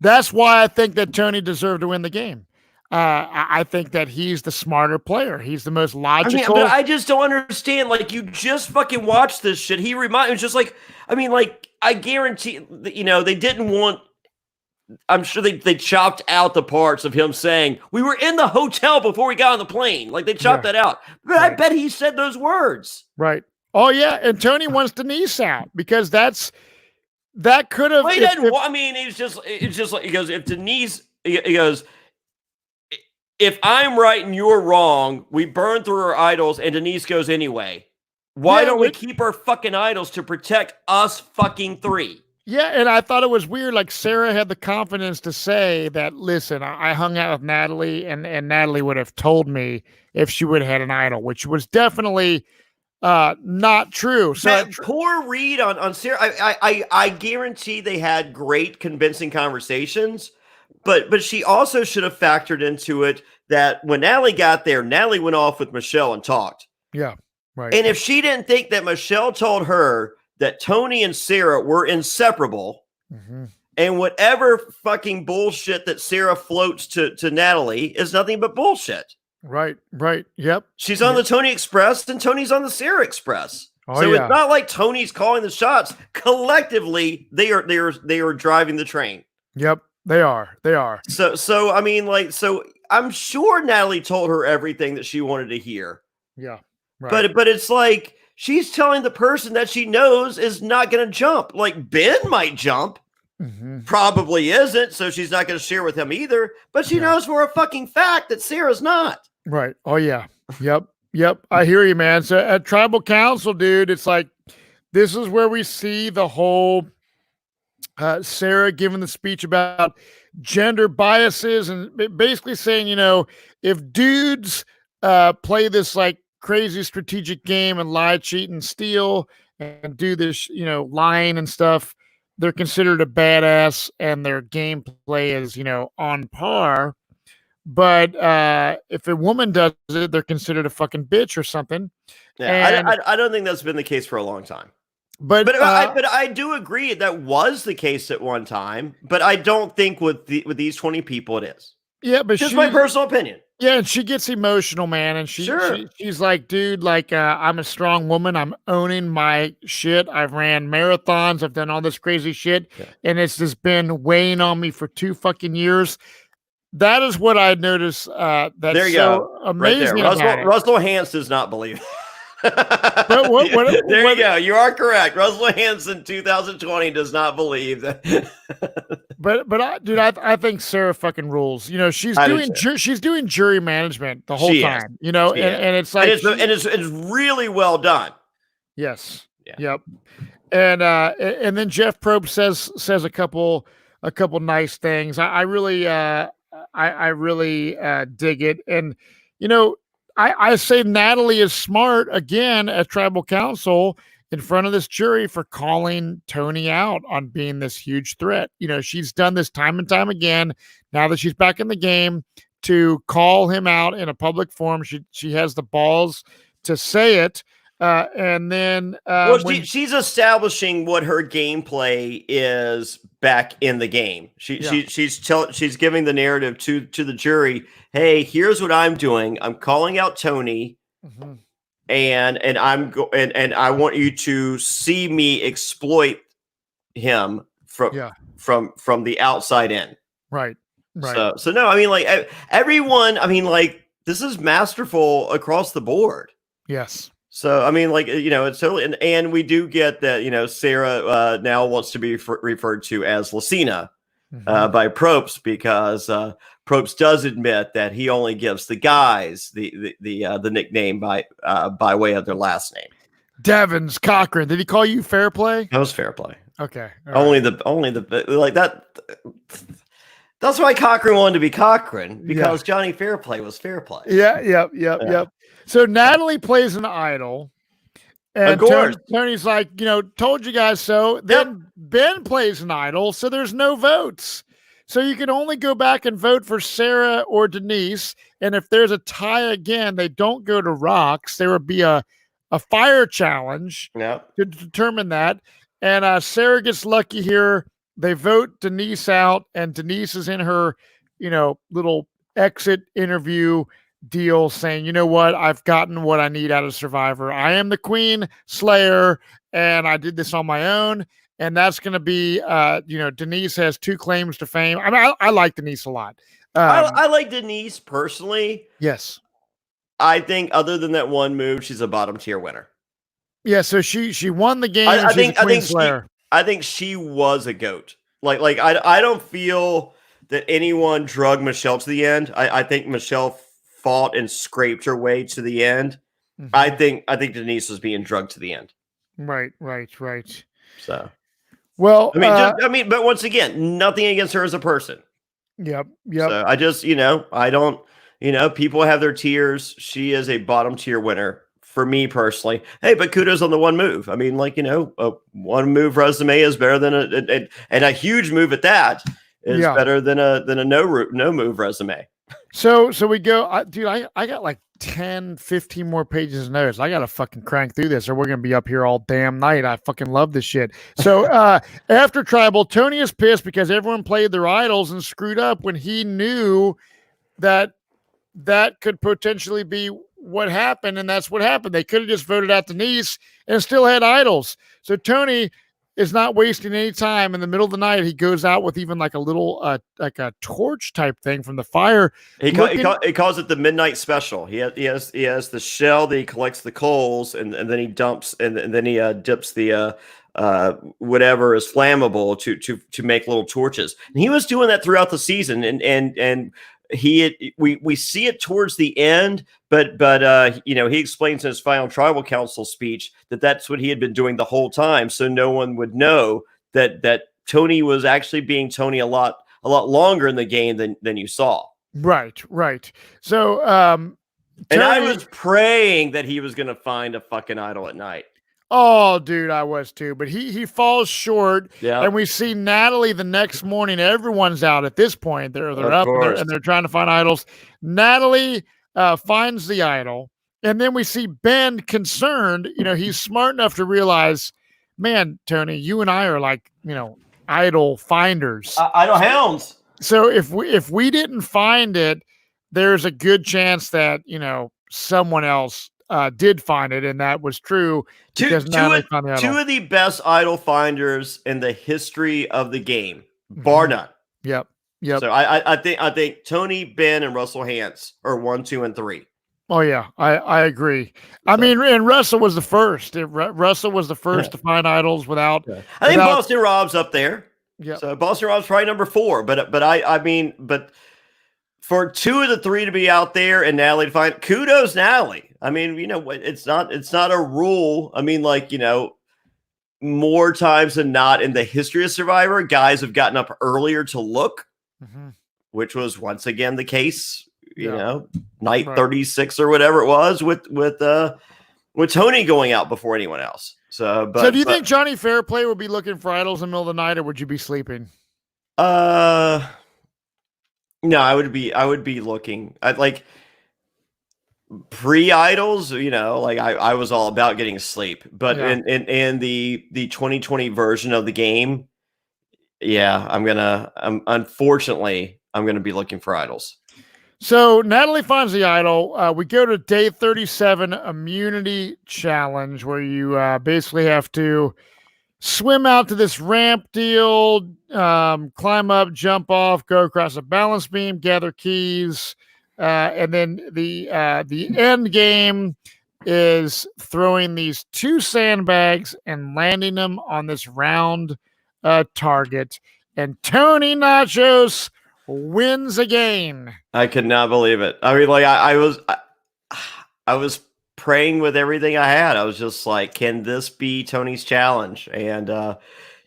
that's why I think that Tony deserved to win the game. I think that he's the smarter player. He's the most logical. But I just don't understand. Like, you just fucking watch this shit. He was just like, I mean, like, I guarantee, they didn't want. I'm sure they chopped out the parts of him saying, we were in the hotel before we got on the plane. Like, they chopped that out. But right. I bet he said those words. Right. Oh, yeah. And Tony wants Denise out because that could have. Well, he didn't. I mean, it's just like, he goes, if Denise, he goes, if I'm right and you're wrong, we burn through our idols and Denise goes anyway. Why don't we keep our fucking idols to protect us fucking three? Yeah, and I thought it was weird. Like Sarah had the confidence to say that, listen, I hung out with Natalie, and Natalie would have told me if she would have had an idol, which was definitely not true. So Poor read on Sarah. I guarantee they had great, convincing conversations, but she also should have factored into it that when Natalie got there, Natalie went off with Michelle and talked. yeah, right. And if she didn't think that Michelle told her that Tony and Sarah were inseparable, and whatever fucking bullshit that Sarah floats to Natalie is nothing but bullshit. Right. Yep. She's on the Tony Express and Tony's on the Sarah Express. Oh, so yeah. it's not like Tony's calling the shots. Collectively, they are driving the train. Yep, they are. So I mean, like, so I'm sure Natalie told her everything that she wanted to hear. Yeah. Right. But it's like she's telling the person that she knows is not going to jump. Like Ben might jump. Probably isn't, so she's not going to share with him either. But she knows for a fucking fact that Sarah's not. Right. Oh yeah. Yep. I hear you, man. So at Tribal Council, dude, it's like this is where we see the whole Sarah giving the speech about gender biases and basically saying, if dudes play this like crazy strategic game and lie, cheat, and steal and do this, lying and stuff, they're considered a badass and their gameplay is, on par. But if a woman does it, they're considered a fucking bitch or something. Yeah, I don't think that's been the case for a long time. But I do agree that was the case at one time. But I don't think with these 20 people it is. Yeah, but just my personal opinion. Yeah, and she gets emotional, man, and she's like, dude, like I'm a strong woman. I'm owning my shit. I've ran marathons. I've done all this crazy shit, and it's just been weighing on me for 2 fucking years. That is what I noticed. That's there you so go. Amazing. Right there. Russell Hance does not believe. But there you go. You are correct. Russell Hanson 2020 does not believe that. I think Sarah fucking rules. She's doing jury management the whole time. And it's like it's really well done. Yes. Yeah. Yep. And then Jeff Probst says a couple nice things. I really dig it. And I say Natalie is smart again at Tribal Council in front of this jury for calling Tony out on being this huge threat. She's done this time and time again. Now that she's back in the game, to call him out in a public forum, she has the balls to say it. And then she's establishing what her gameplay is back in the game. She's giving the narrative to the jury. Hey, here's what I'm doing. I'm calling out Tony, and I want you to see me exploit him from the outside in. Right. So no, I mean, like everyone. I mean, like this is masterful across the board. Yes. So, I mean, like, it's totally, and we do get that, Sarah now wants to be referred to as Lucina by Probst because Probst does admit that he only gives the guys the nickname by way of their last name. Devins, Cochran. Did he call you Fairplay? That was Fairplay. Okay. Only the like that. That's why Cochran wanted to be Cochran because Jonny Fairplay was Fairplay. Yep. So Natalie plays an idol, and Tony's like, told you guys so. Then Ben plays an idol, so there's no votes. So you can only go back and vote for Sarah or Denise. And if there's a tie again, they don't go to rocks. There would be a fire challenge to determine that. And Sarah gets lucky here. They vote Denise out, and Denise is in her, little exit interview deal saying, you know what, I've gotten what I need out of Survivor. I am the Queen Slayer, and I did this on my own. And that's going to be, Denise has 2 claims to fame. I mean, I like Denise a lot. I like Denise personally. Yes. I think other than that one move, she's a bottom tier winner. Yeah. So she won the game. I think she was a GOAT. Like I don't feel that anyone drugged Michelle to the end. I think Michelle fought and scraped her way to the end. I think Denise was being drugged to the end. Right. So, Well, but once again, nothing against her as a person. Yep. So I just, I don't, people have their tiers. She is a bottom tier winner for me personally. Hey, but kudos on the one move. I mean, a one move resume is better than and a huge move at that is better than a no move resume. So we go, dude, I got like 10, 15 more pages of notes. I got to fucking crank through this or we're going to be up here all damn night. I fucking love this shit. So after Tribal, Tony is pissed because everyone played their idols and screwed up when he knew that could potentially be what happened. And that's what happened. They could have just voted out Denise and still had idols. So Tony is not wasting any time. In the middle of the night, he goes out with even like a little like a torch type thing from the fire. He calls it the midnight special. He has the shell that he collects the coals and then he dumps and then he dips the whatever is flammable to make little torches. And he was doing that throughout the season and we see it towards the end, but he explains in his final tribal council speech that that's what he had been doing the whole time, so no one would know that Tony was actually being Tony a lot longer in the game than you saw. Right. So and I was praying that he was going to find a fucking idol at night. Oh, dude, I was too, but he falls short. Yeah, and we see Natalie the next morning. Everyone's out at this point. They're up and they're trying to find idols. Natalie finds the idol, and then we see Ben concerned. He's smart enough to realize, man, Tony, you and I are like idol finders, idol hounds. So if we didn't find it, there's a good chance that someone else did find it, and that was true. Two of the best idol finders in the history of the game, bar none. Yep. So I think Tony, Ben, and Russell Hantz are 1, 2, and 3. Oh yeah, I agree. I mean, and Russell was the first. Russell was the first to find idols without. I think Boston Rob's up there. Yeah. So Boston Rob's probably number 4, but for 2 of the 3 to be out there and Natalie to find, kudos Natalie. I mean, it's not a rule. I mean, more times than not in the history of Survivor, guys have gotten up earlier to look, which was once again the case. Night 36 or whatever it was with Tony going out before anyone else. So do you think Jonny Fairplay would be looking for idols in the middle of the night, or would you be sleeping? No, I would be looking. I'd like pre-idols, I was all about getting sleep, but in the 2020 version of the game, unfortunately I'm gonna be looking for idols. So Natalie finds the idol. We go to day 37 immunity challenge, where you basically have to swim out to this ramp deal, climb up, jump off, go across a balance beam, gather keys. And then the end game is throwing these 2 sandbags and landing them on this round target. And Tony Nachos wins again. I could not believe it. I mean, I was praying with everything I had. I was just like, can this be Tony's challenge? And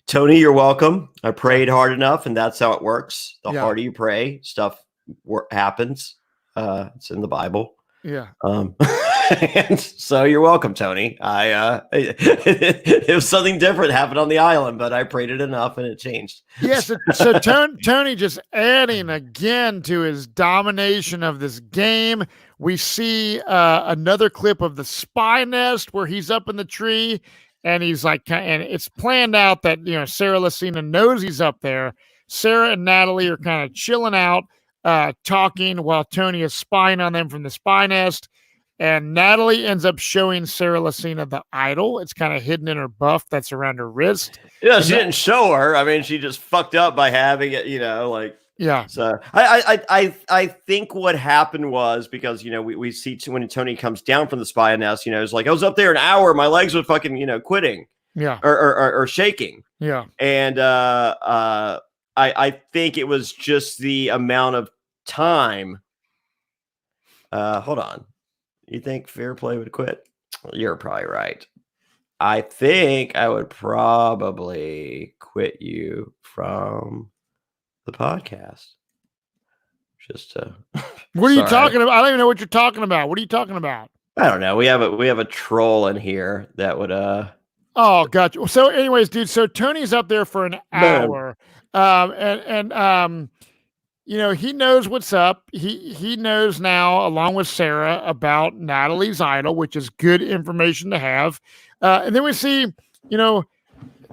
Tony, you're welcome. I prayed hard enough, and that's how it works. The harder you pray, stuff happens. It's in the Bible. Yeah. And so you're welcome, Tony. It was something different happened on the island, but I prayed it enough and it changed. Yes. So Tony just adding again to his domination of this game. We see another clip of the spy nest where he's up in the tree and he's like, and it's planned out that, Sarah Lacina knows he's up there. Sarah and Natalie are kind of chilling out, talking while Tony is spying on them from the spy nest. And Natalie ends up showing Sarah Lacina the idol. It's kind of hidden in her buff that's around her wrist. Yeah, she didn't show her. I mean, she just fucked up by having it, Yeah. So I think what happened was because, we see when Tony comes down from the spy nest, it's like, I was up there an hour. My legs were fucking, quitting. Yeah. Or shaking. Yeah. And I think it was just the amount of time. Hold on. You think Fairplay would quit? You're probably right. I think I would probably quit you from the podcast. Just to. What are you talking about? I don't even know what you're talking about. What are you talking about? I don't know. We have a troll in here that would Oh, gotcha. So, anyways, dude. So Tony's up there for an hour, you know, he knows what's up. He knows now, along with Sarah, about Natalie's idol, which is good information to have. And then we see, you know,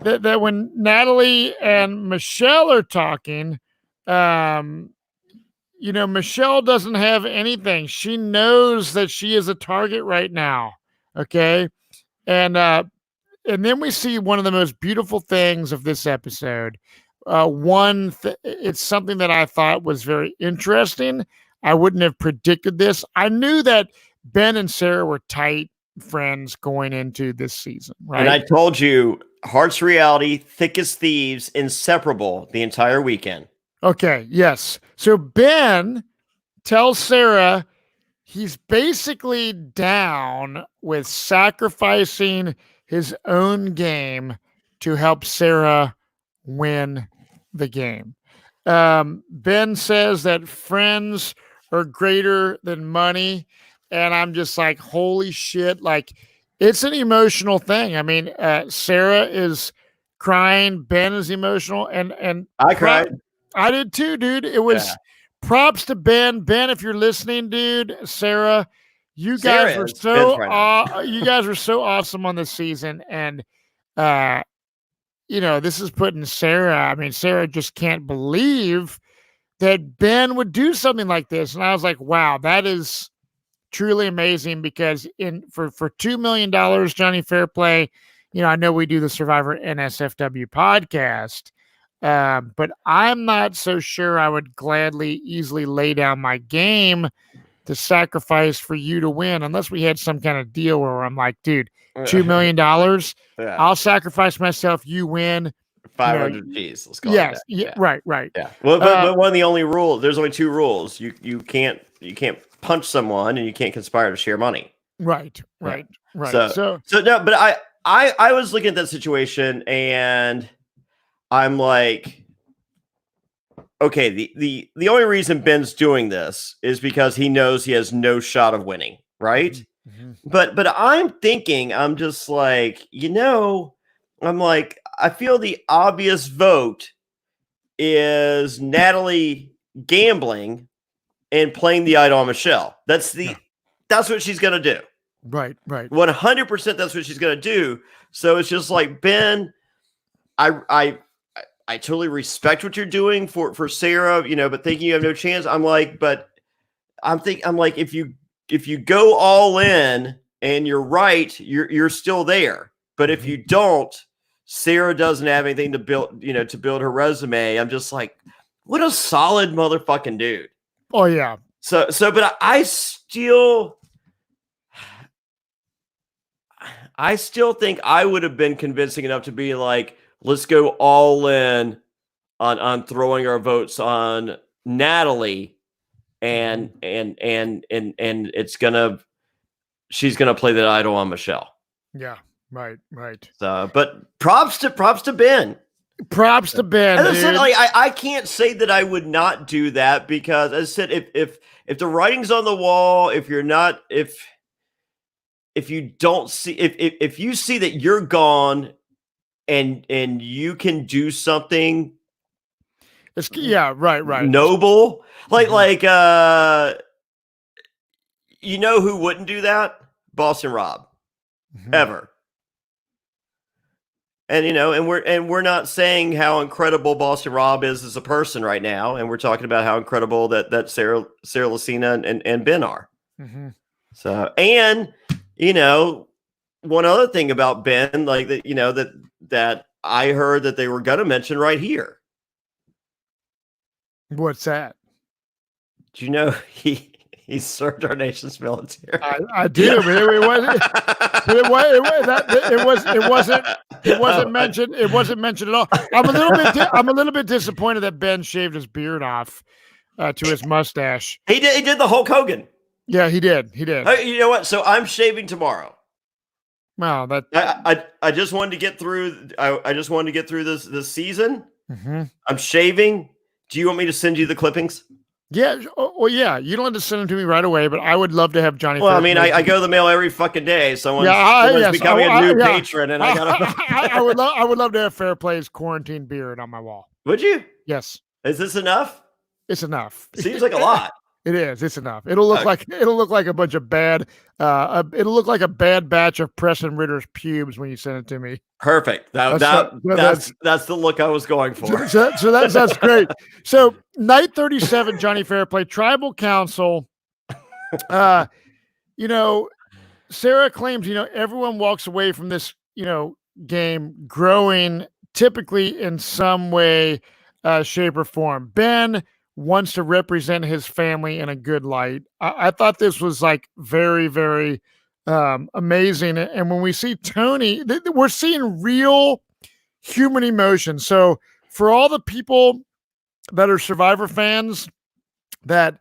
that when Natalie and Michelle are talking, you know, Michelle doesn't have anything. She knows that she is a target right now. Okay. And then we see one of the most beautiful things of this episode. It's something that I thought was very interesting. I wouldn't have predicted this. I knew that Ben and Sarah were tight friends going into this season, right? And I told you, Hearts Reality, Thick as Thieves, inseparable the entire weekend. Okay, yes. So Ben tells Sarah he's basically down with sacrificing his own game to help Sarah win the game. Ben says that friends are greater than money. And I'm just like, holy shit. Like, it's an emotional thing. I mean, Sarah is crying. Ben is emotional. And I cried. I did too, dude. It was props to Ben. Ben, if you're listening, dude, Sarah, you guys were so awesome on this season. And, you know, this is putting Sarah. I mean, Sarah just can't believe that Ben would do something like this. And I was like, wow, that is truly amazing, because for $2 million, Jonny Fairplay, you know, I know we do the Survivor NSFW podcast, but I'm not so sure I would gladly, easily lay down my game to sacrifice for you to win, unless we had some kind of deal where I'm like, dude, $2 million, I'll sacrifice myself, you win. 500 G's. Let's go. Yes. Yeah. Right. Yeah. Well, but one of the only rules, there's only two rules. You can't punch someone, and you can't conspire to share money. Right. So no, but I was looking at that situation, and I'm like, okay, the only reason Ben's doing this is because he knows he has no shot of winning, right? Mm-hmm. But I'm thinking, I'm just like, you know, I'm like, I feel the obvious vote is Natalie gambling and playing the idol on Michelle. That's what she's gonna do. Right. 100%. That's what she's gonna do. So it's just like, Ben, I totally respect what you're doing for Sarah, you know, but thinking you have no chance. I'm like, if you go all in and you're right, you're still there. But if you don't, Sarah doesn't have anything to build her resume. I'm just like, what a solid motherfucking dude. Oh yeah. But I still think I would have been convincing enough to be like, let's go all in on throwing our votes on Natalie, and she's gonna play that idol on Michelle. Yeah. Right. So, but props to Ben. Props to Ben. As I said, like, I can't say that I would not do that, because, as I said, if the writing's on the wall, if you don't see, if you see that you're gone and you can do something, right, noble, like you know who wouldn't do that? Boston Rob, ever. And, you know, and we're not saying how incredible Boston Rob is as a person right now, and we're talking about how incredible that Sarah Lucina and Ben are. Mm-hmm. So, and, you know, one other thing about Ben, like, that, you know, that I heard that they were going to mention right here. What's that? Do you know he served our nation's military? I do, but it wasn't mentioned. It wasn't mentioned at all. I'm a little bit disappointed that Ben shaved his beard off to his mustache. He did the Hulk Hogan. Yeah, he did. Hey, you know what? So I'm shaving tomorrow. Well, that I just wanted to get through. I just wanted to get through this season. mm-hmm. I'm shaving. Do you want me to send you the clippings? Yeah. Well, yeah. You don't have to send them to me right away, but I would love to have Johnny. Well, I Fairplay. mean, I go to the mail every fucking day. Someone's Yes, becoming a new patron, and I gotta. I would love to have Fairplay's quarantine beard on my wall. Would you? Yes. Is this enough? It's enough. Seems like a lot. It is. It's enough. It'll look like a bunch of bad. It'll look like a bad batch of Preston Ritter's pubes when you send it to me. Perfect. That's the look I was going for. So that's great. So night 37, Johnny Fairplay, Tribal Council. Sarah claims, everyone walks away from this, game growing typically in some way, shape, or form. Ben wants to represent his family in a good light. I thought this was like very, very amazing. And when we see Tony, we're seeing real human emotion. So for all the people that are Survivor fans that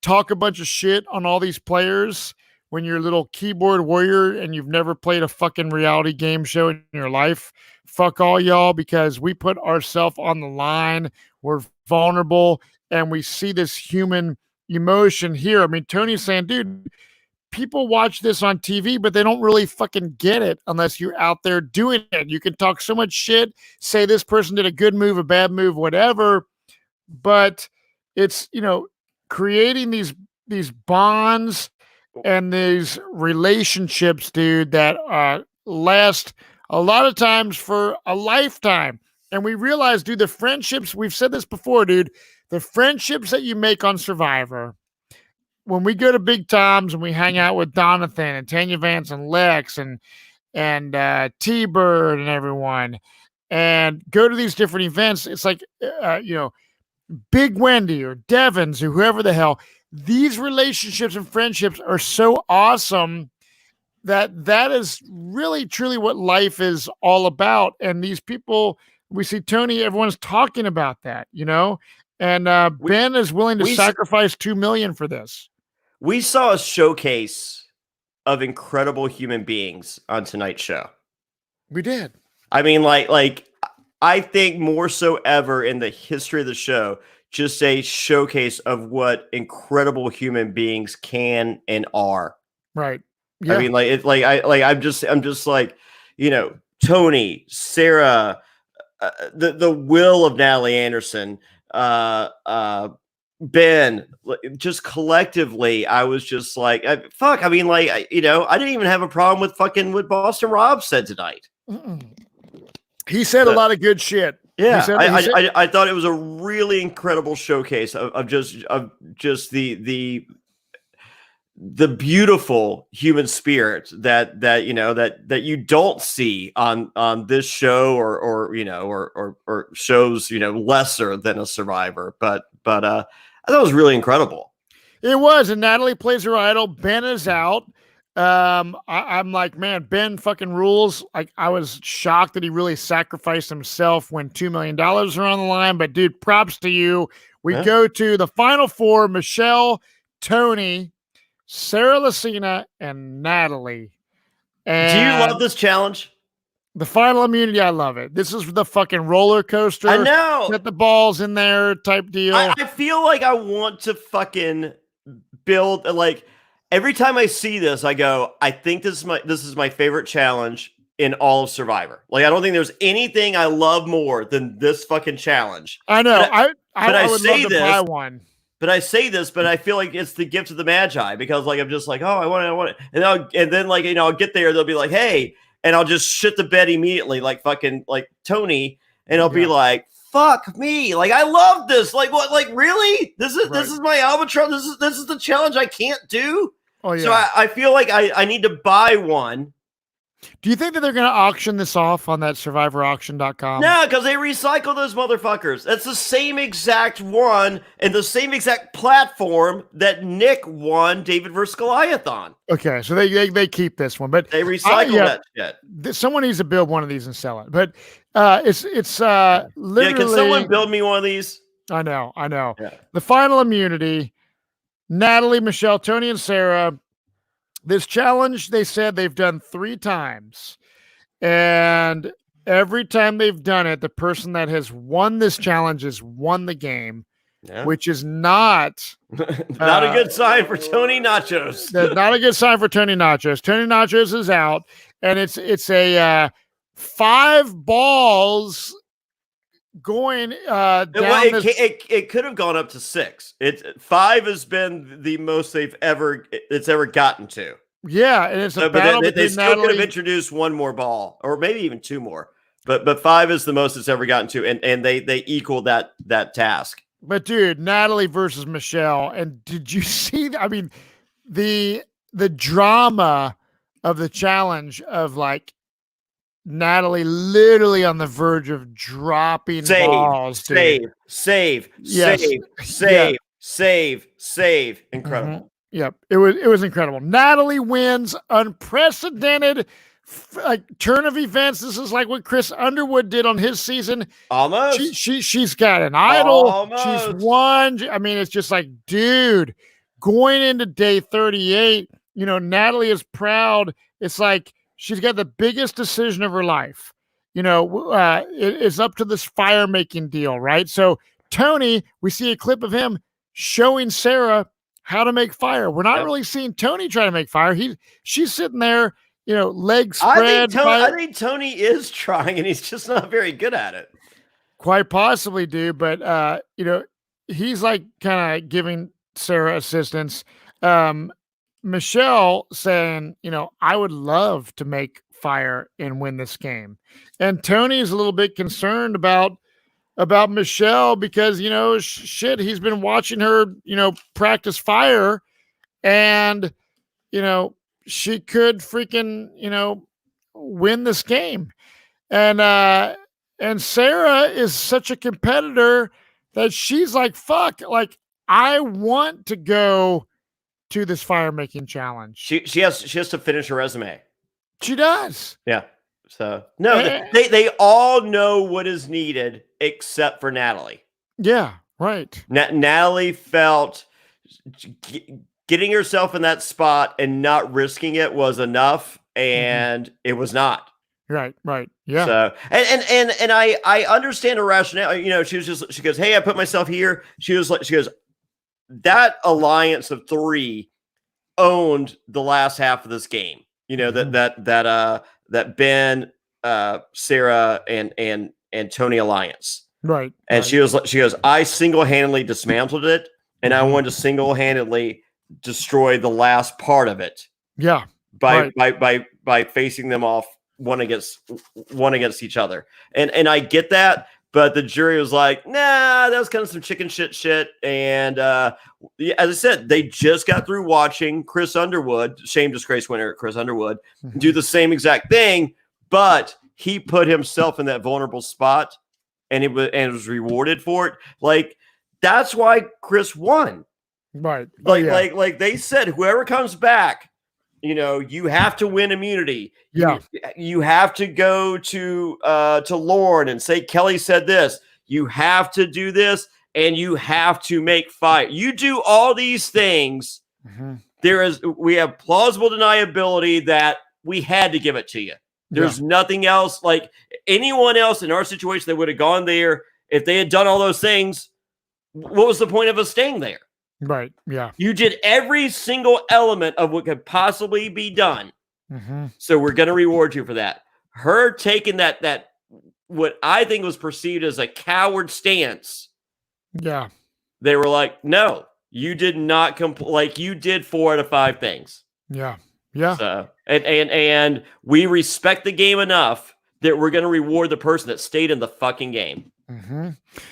talk a bunch of shit on all these players, when you're a little keyboard warrior and you've never played a fucking reality game show in your life, fuck all y'all, because we put ourselves on the line. We're vulnerable and we see this human emotion here. I mean, Tony's saying, dude, people watch this on TV, but they don't really fucking get it unless you're out there doing it. You can talk so much shit, say this person did a good move, a bad move, whatever, but it's, creating these bonds and these relationships, dude, that last a lot of times for a lifetime. And we realize, dude, the friendships, we've said this before, dude, the friendships that you make on Survivor, when we go to Big Tom's and we hang out with Donathan and Tanya Vance and Lex and T-Bird and everyone, and go to these different events, it's like, Big Wendy or Devins or whoever the hell, these relationships and friendships are so awesome that is really, truly what life is all about. And these people, we see Tony, everyone's talking about that, and Ben is willing to sacrifice $2 million for this. We saw a showcase of incredible human beings on tonight's show. We did. I mean, like I think more so ever in the history of the show, just a showcase of what incredible human beings can and are. Right. Yeah. I mean, I'm just like, Tony, Sarah, the will of Natalie Anderson, Ben, just collectively, I was just like, fuck. I mean, I didn't even have a problem with fucking what Boston Rob said tonight. He said a lot of good shit. Yeah, I thought it was a really incredible showcase of just the beautiful human spirit that you don't see on this show or shows lesser than a Survivor, but I thought it was really incredible. It was, and Natalie plays her idol. Ben is out. I'm like, man, Ben fucking rules. Like, I was shocked that he really sacrificed himself when $2 million are on the line. But dude, props to you. We go to the final four: Michelle, Tony, Sarah Lacina, and Natalie. And do you love this challenge? The final immunity, I love it. This is the fucking roller coaster. I know. Get the balls in there type deal. I feel like I want to fucking build every time I see this, I go, I think this is my favorite challenge in all of Survivor. Like, I don't think there's anything I love more than this fucking challenge. I know. I would say love to buy one. But I say this, but I feel like it's the gift of the Magi, because I'm just like, oh, I want it. And then I'll get there, they'll be like, hey, and I'll just shit the bed immediately, like fucking like Tony, and I'll be like, fuck me. Like, I love this. Like, what? Like, really? This is my albatross. This is the challenge I can't do. Oh, yeah. So I feel like I need to buy one. Do you think that they're going to auction this off on that survivorauction.com? No, because they recycle those motherfuckers. That's the same exact one and the same exact platform that Nick won David versus Goliath on. Okay, so they keep this one, but they recycle that shit. Someone needs to build one of these and sell it. But it's literally. Yeah, can someone build me one of these? I know. Yeah. The final immunity: Natalie, Michelle, Tony, and Sarah. This challenge, they said they've done 3 times. And every time they've done it, the person that has won this challenge has won the game, which is not not a good sign for Tony Nachos. That's not a good sign for Tony Nachos. Tony Nachos is out, and it's a 5 balls going down. It could have gone up to 6. 5 has been the most it's ever gotten to. Yeah, and it's a battle they between still Natalie. could have introduced 1 more ball, or maybe even 2 more. But 5 is the most it's ever gotten to, and they equal that task. But dude, Natalie versus Michelle, and did you see? I mean, the drama of the challenge of like Natalie literally on the verge of dropping balls. Save. Incredible. Mm-hmm. Yep, it was incredible. Natalie wins, unprecedented turn of events. This is like what Chris Underwood did on his season. Almost. She's got an idol. Almost. She's won. I mean, it's just like, dude, going into day 38, Natalie is proud. It's like she's got the biggest decision of her life. It's up to this fire making deal, right? So Tony, we see a clip of him showing Sarah how to make fire. We're not really seeing Tony try to make fire. She's sitting there, legs spread. I think Tony is trying, and he's just not very good at it. Quite possibly, dude. But he's like kind of giving Sarah assistance. Michelle saying, I would love to make fire and win this game. And Tony's a little bit concerned about Michelle because, shit, he's been watching her, practice fire, and, she could freaking, win this game. And Sarah is such a competitor that she's like, fuck, like, I want to go to this fire making challenge. She has to finish her resume. She does. Yeah. So no, they all know what is needed except for Natalie. Yeah, right. Natalie felt getting herself in that spot and not risking it was enough, and it was not. Right. Yeah. So and I understand her rationale. She goes, hey, I put myself here. She goes, that alliance of 3 owned the last half of this game. That Ben, Sarah, and Tony alliance. Right. And she goes, I single-handedly dismantled it, and I wanted to single-handedly destroy the last part of it. Yeah. By facing them off one against each other. And I get that, but the jury was like, nah, that was kind of some chicken shit. And as I said, they just got through watching Chris Underwood, shame disgrace winner Chris Underwood, do the same exact thing, but he put himself in that vulnerable spot, and it was rewarded for it. Like, that's why Chris won. Right. Like they said, whoever comes back, you have to win immunity. Yeah. You have to go to Lauren and say, Kelly said this. You have to do this, and you have to make fire. You do all these things. We have plausible deniability that we had to give it to you. There's nothing else. Like anyone else in our situation that would have gone there, if they had done all those things, what was the point of us staying there? Right. Yeah. You did every single element of what could possibly be done. So we're going to reward you for that. Her taking that what I think was perceived as a coward stance. Yeah. They were like, no, you did not like you did 4 out of 5 things. Yeah. Yeah. So, and we respect the game enough that we're going to reward the person that stayed in the fucking game.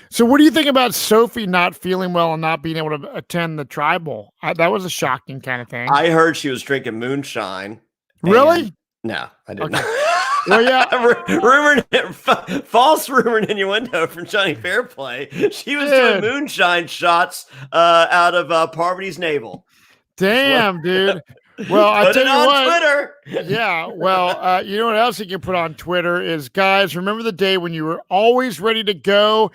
So what do you think about Sophie not feeling well and not being able to attend the tribal? That was a shocking kind of thing. I heard she was drinking moonshine. Really? No, I didn't. Okay. Well, yeah. False rumor and innuendo from Jonny Fairplay. She was doing moonshine shots out of Parvati's navel. Damn, dude. Well, I tell you what, Twitter. Yeah. Well, you know what else you can put on Twitter is, guys, remember the day when you were always ready to go.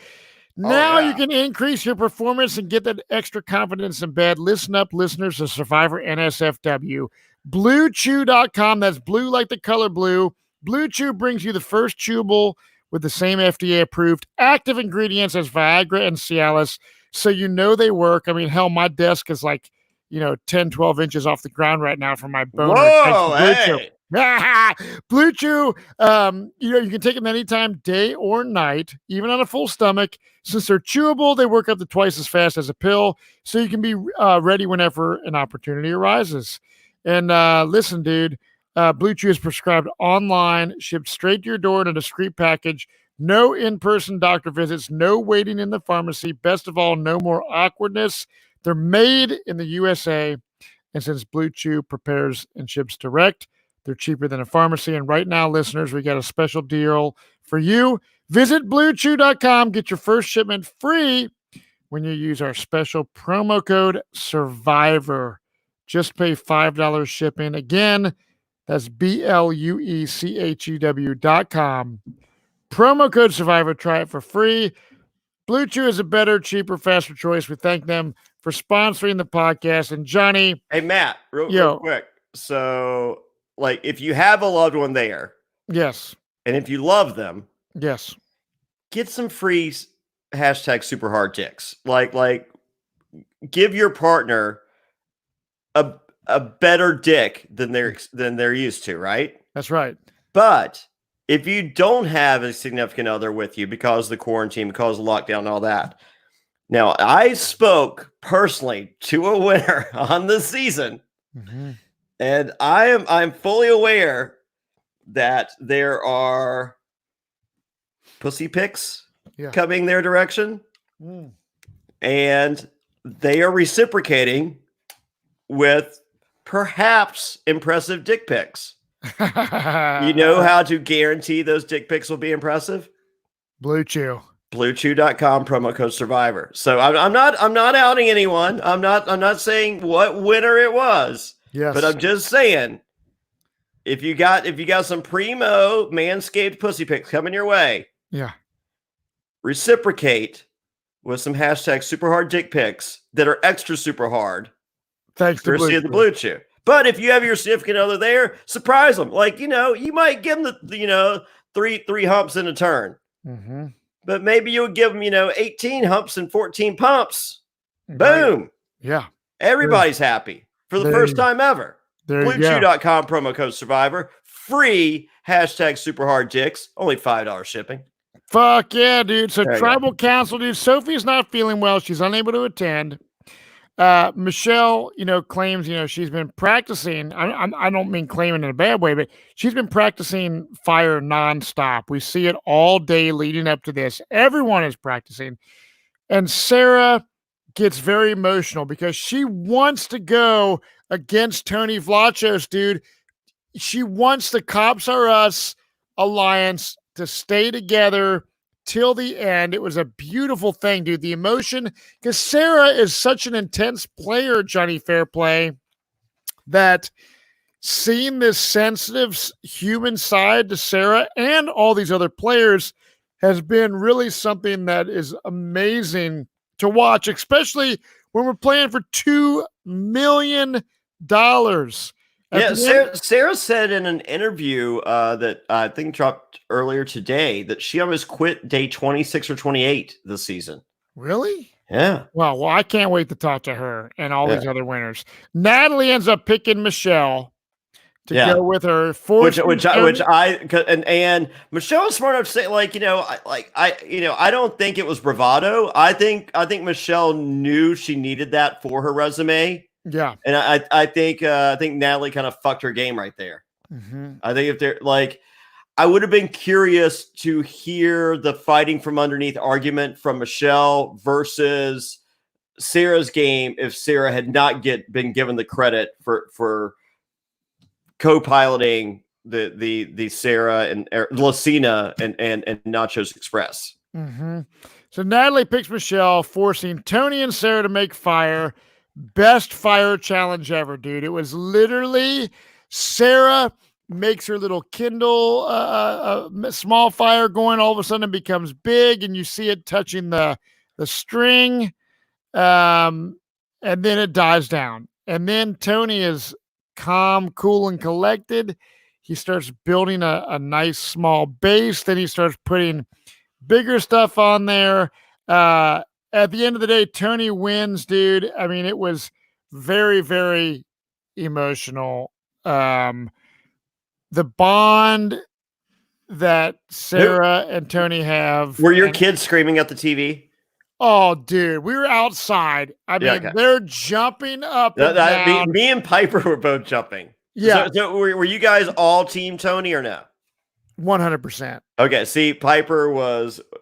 Now you can increase your performance and get that extra confidence in bed. Listen up, listeners of Survivor NSFW. BlueChew.com. That's blue like the color blue. Blue Chew brings you the first chewable with the same FDA-approved active ingredients as Viagra and Cialis, so you know they work. I mean, hell, my desk is like, 10, 12 inches off the ground right now from my boner. Thanks to Whoa, Blue Chew. hey. Blue Chew, you can take them anytime, day or night, even on a full stomach. Since they're chewable, they work up to twice as fast as a pill, so you can be ready whenever an opportunity arises. And listen, dude, Blue Chew is prescribed online, shipped straight to your door in a discreet package. No in-person doctor visits, no waiting in the pharmacy. Best of all, no more awkwardness. They're made in the USA, and since Blue Chew prepares and ships direct, they're cheaper than a pharmacy. And right now, listeners, we got a special deal for you. Visit BlueChew.com. Get your first shipment free when you use our special promo code SURVIVOR. Just pay $5 shipping. Again, that's BlueChew.com. Promo code SURVIVOR. Try it for free. Blue Chew is a better, cheaper, faster choice. We thank them for sponsoring the podcast. And Johnny. Hey, Matt, real quick. So, if you have a loved one there. Yes. And if you love them. Yes. Get some free hashtag super hard dicks. Like give your partner a better dick than they're used to, right? That's right. But if you don't have a significant other with you because of the quarantine, because of lockdown and all that. Now, I spoke personally to a winner on the season. Mm-hmm. And I'm fully aware that there are pussy pics coming their direction. Mm. And they are reciprocating with perhaps impressive dick pics. You know how to guarantee those dick pics will be impressive? Blue Chew. BlueChew.com, promo code SURVIVOR. So I'm not outing anyone. I'm not saying what winner it was. Yes. But I'm just saying, if you got some primo Manscaped pussy pics coming your way, reciprocate with some hashtag super hard dick pics that are extra super hard. Thanks to the Blue Chew. But if you have your significant other there, surprise them. You might give them the three humps in a turn. Mm-hmm. But maybe you'll give them 18 humps and 14 pumps. Right. Boom. Yeah. Everybody's happy for the first time ever. BlueChew.com, promo code SURVIVOR. Free hashtag super hard dicks. Only $5 shipping. Fuck yeah, dude. So tribal council, dude. Sophie's not feeling well. She's unable to attend. Michelle, claims, she's been practicing. I don't mean claiming in a bad way, but she's been practicing fire nonstop. We see it all day leading up to this. Everyone is practicing. And Sarah gets very emotional because she wants to go against Tony Vlachos, dude. She wants the Cops Are Us alliance to stay together till the end. It was a beautiful thing, dude. The emotion, because Sarah is such an intense player, Jonny Fairplay, that seeing this sensitive human side to Sarah and all these other players has been really something that is amazing to watch, especially when we're playing for $2 million. Yeah, Sarah said in an interview that I think dropped earlier today that she almost quit day 26 or 28 this season. Really? Yeah. Well, I can't wait to talk to her and all these other winners. Natalie ends up picking Michelle to go with her. And Michelle was smart enough to say, I don't think it was bravado. I think Michelle knew she needed that for her resume. Yeah. And I think Natalie kind of fucked her game right there. Mm-hmm. I think if they're I would have been curious to hear the fighting from underneath argument from Michelle versus Sarah's game if Sarah had not been given the credit for co-piloting the Sarah and Lucina and Nachos Express. Mm-hmm. So Natalie picks Michelle, forcing Tony and Sarah to make fire. Best fire challenge ever, dude. It was literally Sarah makes her little Kindle small fire going. All of a sudden it becomes big and you see it touching the string. And then it dies down. And then Tony is calm, cool, and collected. He starts building a nice small base. Then he starts putting bigger stuff on there. At the end of the day, Tony wins, dude. I mean, it was very, very emotional. The bond that Sarah and Tony have. Were your kids screaming at the TV? Oh, dude, we were outside. I mean, they're jumping up and down. Me and Piper were both jumping. Yeah. So were you guys all team Tony or no? 100%. Okay. See,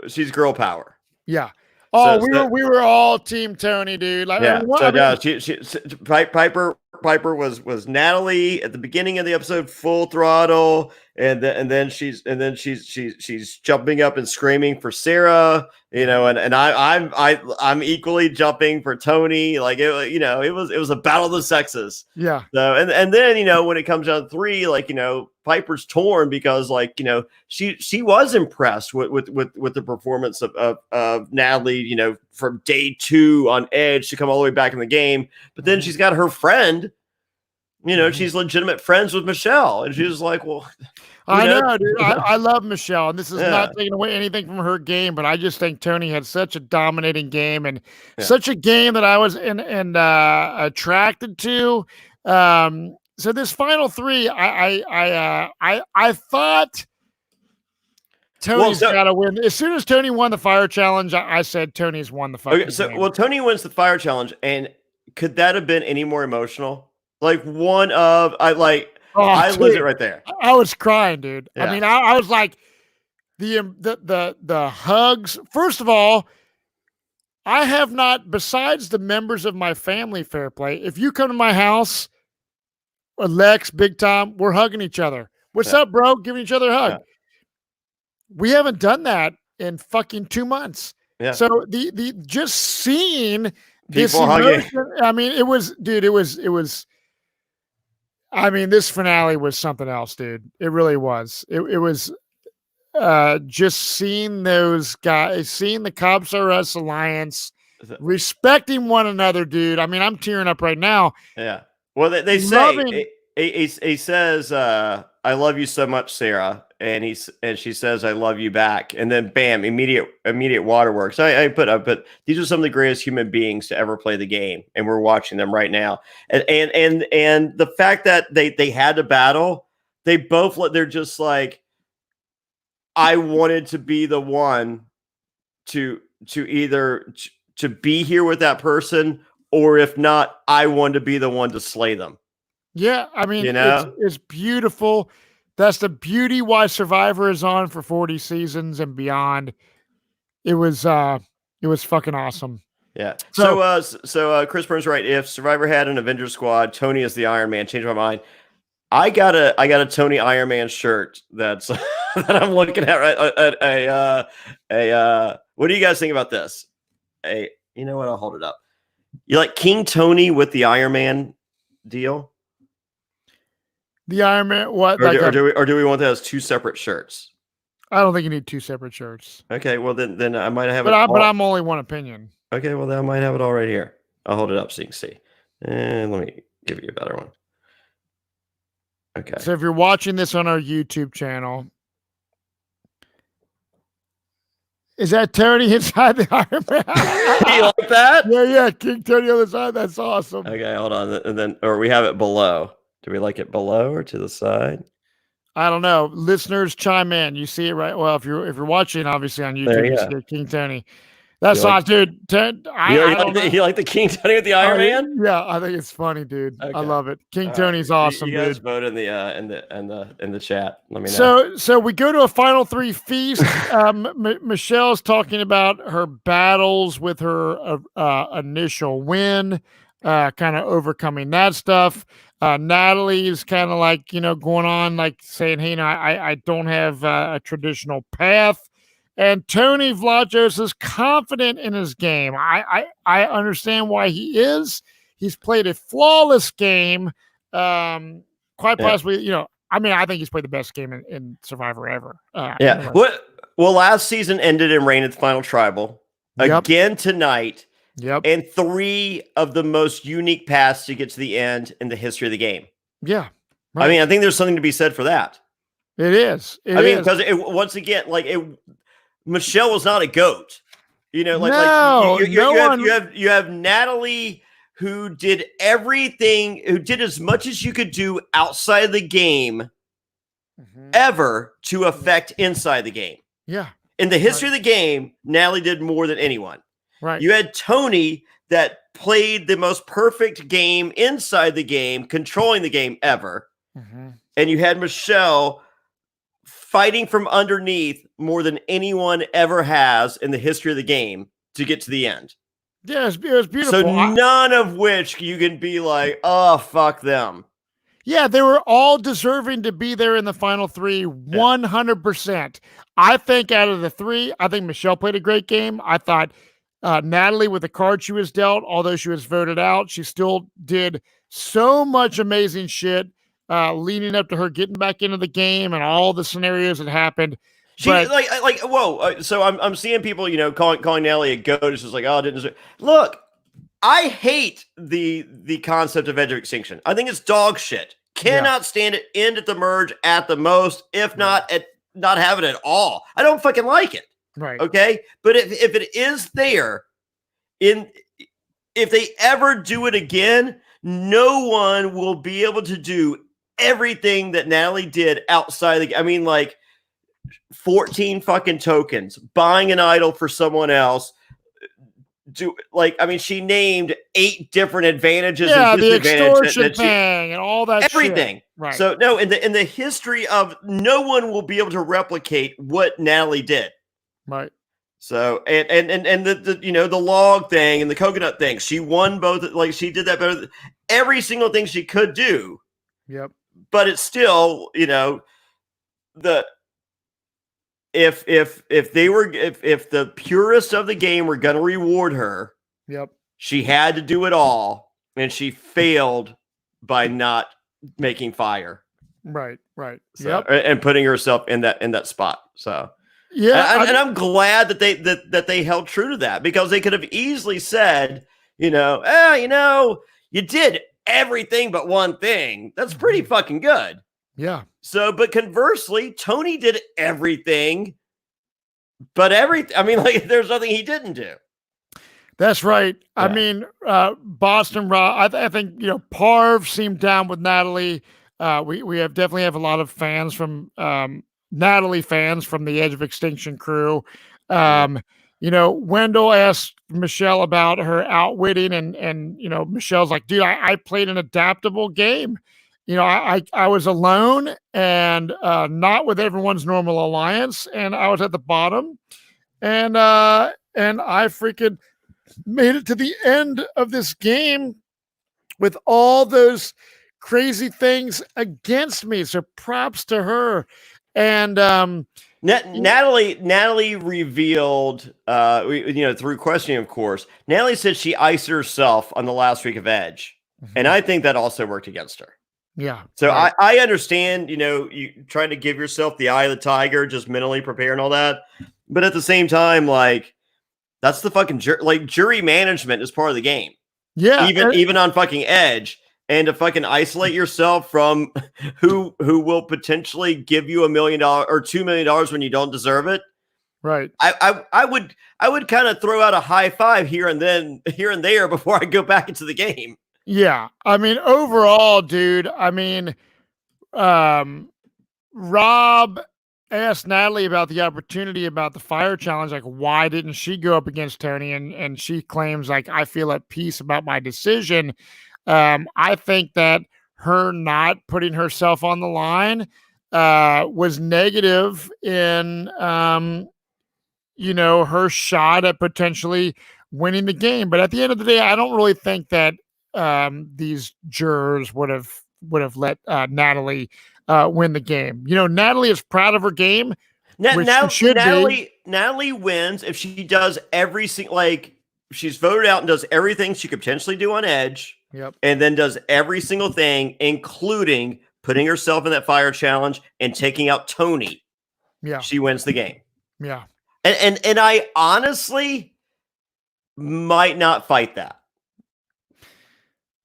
she's girl power. Yeah. Oh, we were all team Tony, dude. Like, yeah. Piper was Natalie at the beginning of the episode, full throttle, and then she's jumping up and screaming for Sarah, and I'm equally jumping for Tony. Like it was a battle of the sexes. Yeah. So and then when it comes down to 3, Piper's torn because she was impressed with the performance of Natalie, from day 2 on edge to come all the way back in the game. But then she's got her friend, she's legitimate friends with Michelle. And she was like, well, I know, dude. I love Michelle. And this is not taking away anything from her game, but I just think Tony had such a dominating game and such a game that I was attracted to. So this final 3, I thought Tony's got to win. As soon as Tony won the fire challenge, I said Tony's won the fucking game. Tony wins the fire challenge, and could that have been any more emotional? I lose it right there. I was crying, dude. Yeah. I mean, I was like the hugs. First of all, I have not, besides the members of my family, Fairplay. If you come to my house, Lex, Big Tom, we're hugging each other. What's up, bro? Giving each other a hug. Yeah. We haven't done that in fucking 2 months. Yeah. So the just seeing people this emotion, I mean, it was. I mean, this finale was something else, dude. It really was. It was just seeing those guys, seeing the Cops R Us alliance, respecting one another, dude. I mean, I'm tearing up right now. Yeah. Well, they say he says, "I love you so much, Sarah," and she says, "I love you back," and then bam, immediate waterworks. I put these are some of the greatest human beings to ever play the game, and we're watching them right now. And the fact that they had to battle, they're just like, I wanted to be the one to either to be here with that person, or if not, I want to be the one to slay them. Yeah, I mean, it's beautiful. That's the beauty why Survivor is on for 40 seasons and beyond. It was fucking awesome. Yeah. So Chris Burns right. If Survivor had an Avengers squad, Tony is the Iron Man. Changed my mind. I got a Tony Iron Man shirt that's that I'm looking at right. What do you guys think about this? You know what? I'll hold it up. You like King Tony with the Iron Man deal? The Iron Man, what? Or do we want that as 2 separate shirts? I don't think you need 2 separate shirts. Okay, well then I might have but I'm only one opinion. Okay, well then I might have it all right here. I'll hold it up so you can see. And let me give you a better one. Okay. So if you're watching this on our YouTube channel, is that Tony inside the Iron Man? You like that? Yeah, King Tony on the side. That's awesome. Okay, hold on, and then or we have it below. Do we like it below or to the side? I don't know. Listeners, chime in. You see it right? Well, if you're watching, obviously on YouTube, you see King Tony. That's awesome, dude. You like the King Tony with the Iron Man? Yeah, I think it's funny, dude. Okay. I love it. King Tony's awesome, you guys dude. Vote in the chat. Let me know. So we go to a final 3 feast. Michelle's talking about her battles with her initial win, kind of overcoming that stuff. Natalie is kind of like, going on, like saying, hey, I don't have a traditional path. And Tony Vlachos is confident in his game. I understand why he is. He's played a flawless game. Quite possibly, I think he's played the best game in Survivor ever. Well, last season ended in Reign at the Final Tribal. Again tonight. Yep. And 3 of the most unique paths to get to the end in the history of the game. Yeah. Right. I mean, I think there's something to be said for that. It is. Because once again, Michelle was not a goat. You know, you have Natalie, who did everything, who did as much as you could do outside the game ever to affect inside the game. Yeah. In the history of the game, Natalie did more than anyone. Right. You had Tony that played the most perfect game inside the game, controlling the game ever. And you had Michelle fighting from underneath more than anyone ever has in the history of the game to get to the end. Yeah, it was beautiful. So none of which you can be like, oh, fuck them. Yeah, they were all deserving to be there in the final three, 100%. I think out of the three, I think Michelle played a great game. I thought Natalie, with the card she was dealt, although she was voted out, she still did so much amazing shit leading up to her getting back into the game and all the scenarios that happened. Whoa. So I'm seeing people, calling Natalie a goat. It's just like, oh, I didn't deserve. Look, I hate the concept of Edge of Extinction. I think it's dog shit. Cannot stand it. End at the merge at the most, if not have it at all. I don't fucking like it. Right. Okay. But if it is there, if they ever do it again, no one will be able to do everything that Natalie did outside the. I mean, 14 fucking tokens, buying an idol for someone else. She named 8 different advantages. Yeah, the extortion thing and all that everything. Shit. Right. So no, in the history of, no one will be able to replicate what Natalie did. Right. So and the log thing and the coconut thing, she won both. She did that better. Every single thing she could do. Yep. But it's still, if the purists of the game were going to reward her, she had to do it all, and she failed by not making fire. Right. So, and putting herself in that spot. So yeah, and I'm glad that they held true to that, because they could have easily said, you did everything but one thing. That's pretty fucking good. Yeah. So, but conversely, Tony did everything, but there's nothing he didn't do. That's right. Yeah. I mean, Boston Rob, I think, Parv seemed down with Natalie. We definitely have a lot of fans from Natalie fans from the Edge of Extinction crew. Wendell asked Michelle about her outwitting, and Michelle's like, dude, I played an adaptable game. I was alone and not with everyone's normal alliance, and I was at the bottom, and I freaking made it to the end of this game with all those crazy things against me. So props to her. And Natalie revealed, through questioning, of course, Natalie said she iced herself on the last week of Edge, and I think that also worked against her. Yeah. So right. I understand, you trying to give yourself the eye of the tiger, just mentally prepare and all that. But at the same time, that's the fucking jury management is part of the game. Yeah. Even on fucking Edge, and to fucking isolate yourself from who will potentially give you $1 million or $2 million when you don't deserve it. Right. I would kind of throw out a high five here and there before I go back into the game. Yeah. I mean, overall, dude, Rob asked Natalie about the opportunity about the fire challenge. Why didn't she go up against Tony? And she claims, I feel at peace about my decision. I think that her not putting herself on the line was negative in, her shot at potentially winning the game. But at the end of the day, I don't really think that these jurors would have let Natalie win the game. Natalie is proud of her game. Natalie wins if she does every single, she's voted out and does everything she could potentially do on Edge. Yep. And then does every single thing, including putting herself in that fire challenge and taking out Tony. Yeah. She wins the game. Yeah. And I honestly might not fight that.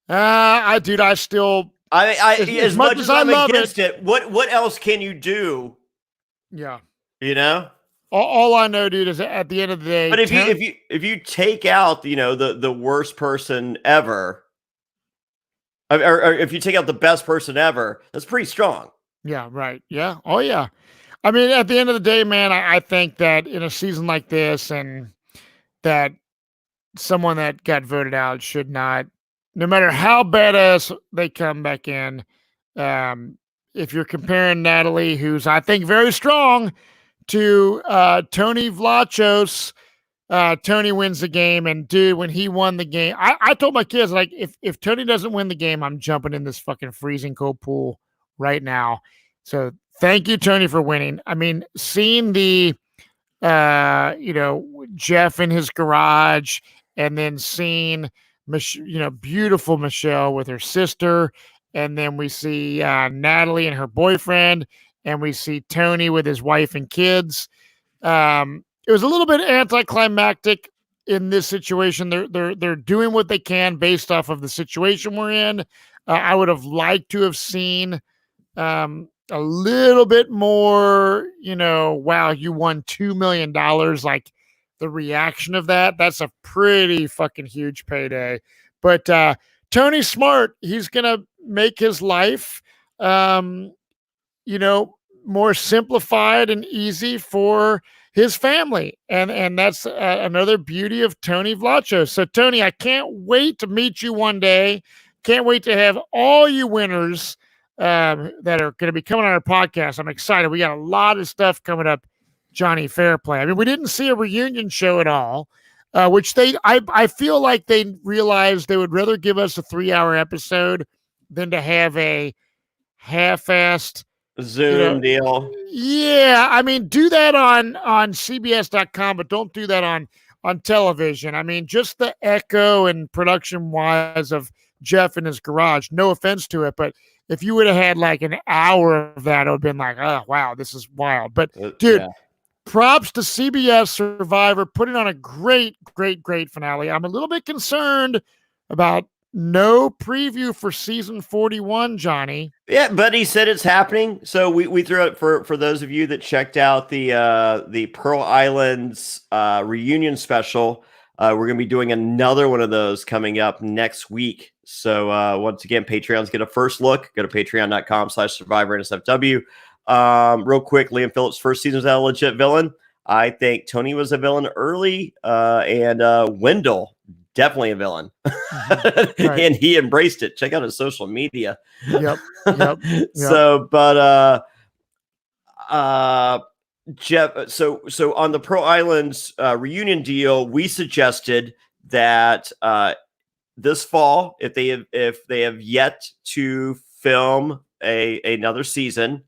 I still As much as I'm love against it, what else can you do? Yeah. You know? All I know, dude, is at the end of the day. But if you take out, the worst person ever, or if you take out the best person ever, that's pretty strong. Yeah, right. Yeah. Oh, yeah. I mean, at the end of the day, man, I think that in a season like this, and that someone that got voted out should not, no matter how badass they come back in. If you're comparing Natalie, who's I think very strong, to Tony Vlachos, Tony wins the game. And dude, when he won the game, I told my kids, like, if Tony doesn't win the game, I'm jumping in this fucking freezing cold pool right now. So thank you, Tony, for winning. I mean, seeing the Jeff in his garage, and then seeing beautiful Michelle with her sister, and then we see Natalie and her boyfriend, and we see Tony with his wife and kids. It was a little bit anticlimactic in this situation. They're doing what they can based off of the situation we're in. I would have liked to have seen a little bit more, wow, you won $2 million. Like, the reaction of that's a pretty fucking huge payday. But Tony's smart. He's going to make his life, more simplified and easy for his family. And that's another beauty of Tony Vlachos. So, Tony, I can't wait to meet you one day. Can't wait to have all you winners that are going to be coming on our podcast. I'm excited. We got a lot of stuff coming up, Jonny Fairplay. I mean, we didn't see a reunion show at all, which I feel like they realized they would rather give us a 3-hour episode than to have a half-assed Zoom deal. Yeah, I mean, do that on CBS.com, but don't do that on television. I mean, just the echo and production-wise of Jeff in his garage, no offense to it, but if you would have had like an hour of that, it would have been like, oh, wow, this is wild. But, dude, props to CBS Survivor, putting on a great, great, great finale. I'm a little bit concerned about no preview for season 41, Johnny. Yeah, but he said it's happening. So we threw it for those of you that checked out the Pearl Islands reunion special. We're going to be doing another one of those coming up next week. So once again, Patreons get a first look. Go to patreon.com/Survivor NSFW. Real quick, Liam Phillips' first season was a legit villain. I think Tony was a villain early, and Wendell, definitely a villain. Mm-hmm. Right. And he embraced it. Check out his social media. Yep. So, but Jeff, so on the Pearl Islands reunion deal, we suggested that this fall, if they have yet to film another season,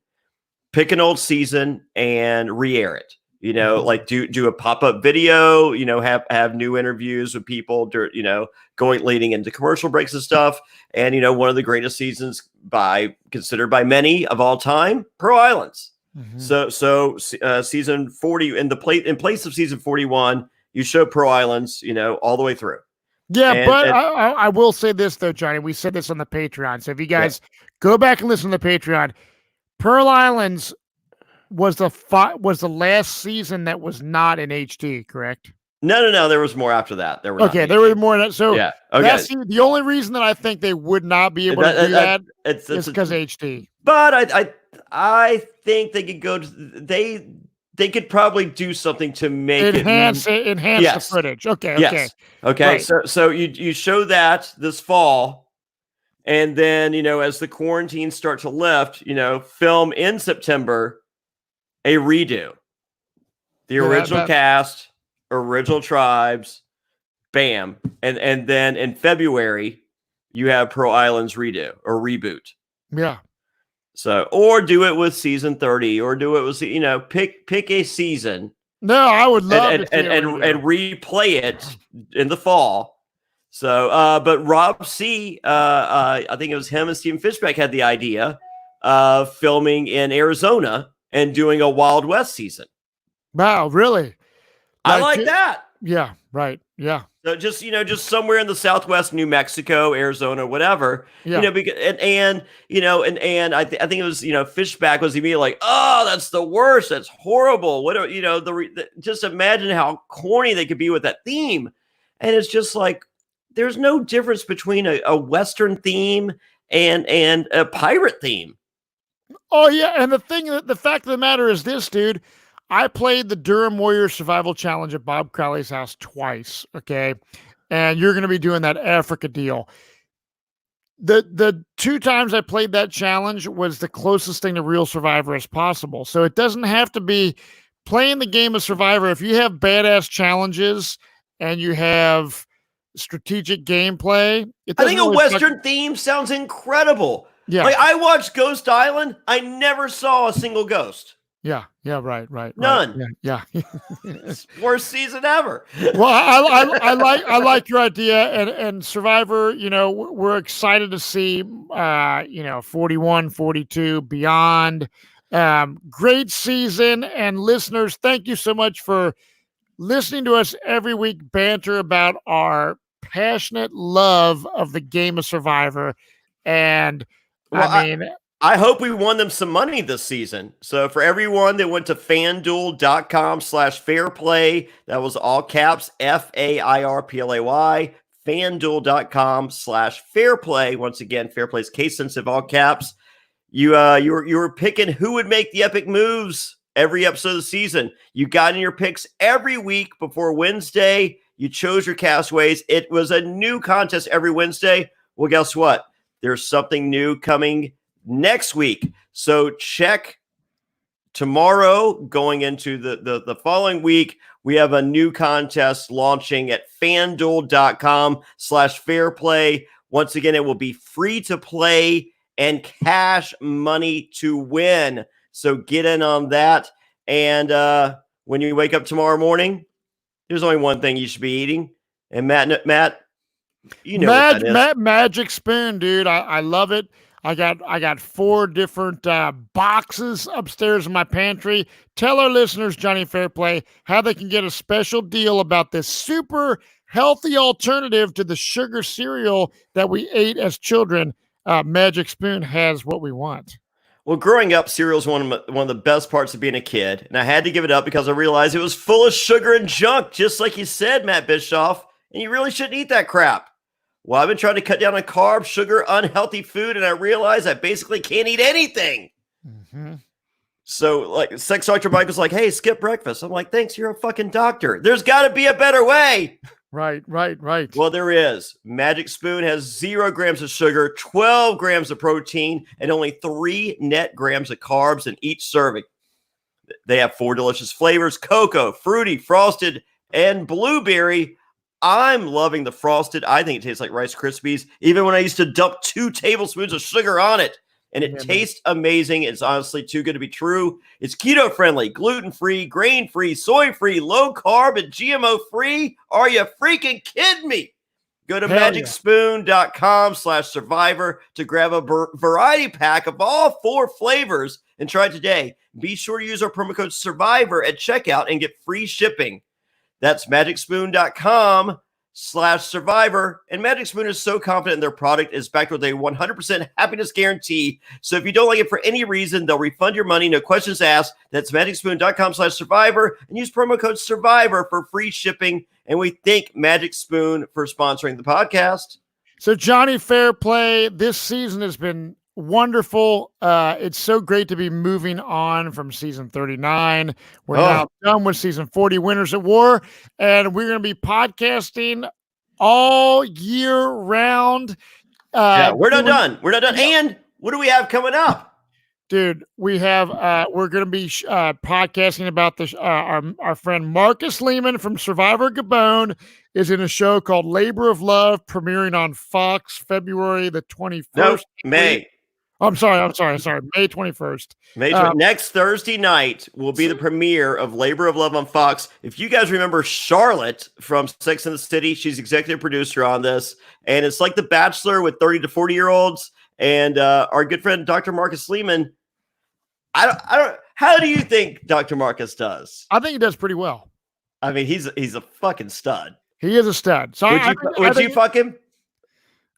pick an old season and re-air it. Like do a pop-up video. Have new interviews with people. Leading into commercial breaks and stuff. And one of the greatest seasons considered by many of all time, Pearl Islands. Mm-hmm. So season 40 in place of season 41, you show Pearl Islands, all the way through. Yeah, I will say this though, Johnny. We said this on the Patreon. So if you guys go back and listen to the Patreon, Pearl Islands was the last season that was not in HD, correct? No. There was more after that. There were more. So yeah, okay. That's the only reson that I think they would not be able to do that is because HD. But I think they could go. They could probably do something to make enhance the footage. Okay. Right. So you show that this fall, and then as the quarantines start to lift, film in September a redo. The original cast, original tribes, bam, and then in February you have Pearl Islands redo or reboot. Yeah. So, or do it with season 30, or do it with pick a season. No, I would love and replay it in the fall. So, but Rob C, I think it was him and Stephen Fishbeck had the idea of filming in Arizona and doing a Wild West season. Wow, really? I like that. Yeah. Right. Yeah. So just somewhere in the Southwest, New Mexico, Arizona, whatever, Yeah. because and I think it was Fishback was immediately like, oh, that's the worst, that's horrible. What are just imagine how corny they could be with that theme, and it's just like there's no difference between a Western theme and a pirate theme. Oh yeah, and the fact of the matter is this, dude. I played the Durham Warrior Survival Challenge at Bob Crowley's house twice. Okay, and you're going to be doing that Africa deal. The 2 times I played that challenge was the closest thing to real Survivor as possible. So it doesn't have to be playing the game of Survivor. If you have badass challenges and you have strategic gameplay, it I doesn't think a really Western theme sounds incredible. Yeah. Like I watched Ghost Island. I never saw a single ghost. Yeah. Right. None. Yeah. Worst season ever. Well, I like your idea, and Survivor. We're excited to see 41, 42, beyond. Great season, and listeners, thank you so much for listening to us every week banter about our passionate love of the game of Survivor. And I hope we won them some money this season. So for everyone that went to fanduel.com/fairplay, that was all caps, FAIRPLAY, fanduel.com/fairplay. Once again, Fairplay's case sensitive, all caps. You were picking who would make the epic moves every episode of the season. You got in your picks every week before Wednesday. You chose your castaways. It was a new contest every Wednesday. Well, guess what? There's something new coming next week. So check tomorrow going into the following week. We have a new contest launching at fanduel.com/fairplay. Once again, it will be free to play and cash money to win. So get in on that. And when you wake up tomorrow morning, there's only one thing you should be eating. And Matt, you know what that is. Magic Spoon, dude. I love it. I got 4 different boxes upstairs in my pantry. Tell our listeners, Jonny Fairplay, how they can get a special deal about this super healthy alternative to the sugar cereal that we ate as children. Magic Spoon has what we want. Well, growing up, cereal is one of the best parts of being a kid, and I had to give it up because I realized it was full of sugar and junk, just like you said, Matt Bischoff, and you really shouldn't eat that crap. Well, I've been trying to cut down on carbs, sugar, unhealthy food, and I realized I basically can't eat anything. Mm-hmm. So, like, sex doctor Mike was like, hey, skip breakfast. I'm like, thanks, you're a fucking doctor. There's got to be a better way. Right. Well, there is. Magic Spoon has 0 grams of sugar, 12 grams of protein, and only 3 net grams of carbs in each serving. They have 4 delicious flavors: cocoa, fruity, frosted, and blueberry. I'm loving the frosted. I think it tastes like Rice Krispies, even when I used to dump 2 tablespoons of sugar on it. And it tastes amazing. It's honestly too good to be true. It's keto-friendly, gluten-free, grain-free, soy-free, low-carb, and GMO-free. Are you freaking kidding me? Go to magicspoon.com/survivor to grab a variety pack of all 4 flavors and try it today. Be sure to use our promo code SURVIVOR at checkout and get free shipping. That's magicspoon.com/survivor. And Magic Spoon is so confident in their product is backed with a 100% happiness guarantee. So if you don't like it for any reason, they'll refund your money. No questions asked. That's magicspoon.com/survivor and use promo code SURVIVOR for free shipping. And we thank Magic Spoon for sponsoring the podcast. So Jonny Fairplay, this season has been wonderful. It's so great to be moving on from season 39. We're now done with season 40, Winners at War, and we're going to be podcasting all year round. We're not done. And what do we have coming up? Dude, we have we're going to be podcasting about this. Our friend Marcus Lehman from Survivor Gabon is in a show called Labor of Love, premiering on Fox February the 21st. No, May. I'm sorry. May 21st. Next Thursday night will be the premiere of Labor of Love on Fox. If you guys remember Charlotte from Sex and the City, she's executive producer on this. And it's like The Bachelor with 30 to 40-year-olds. And our good friend, Dr. Marcus Lehman, I don't. How do you think Dr. Marcus does? I think he does pretty well. I mean, he's a fucking stud. He is a stud. So Would you fuck him?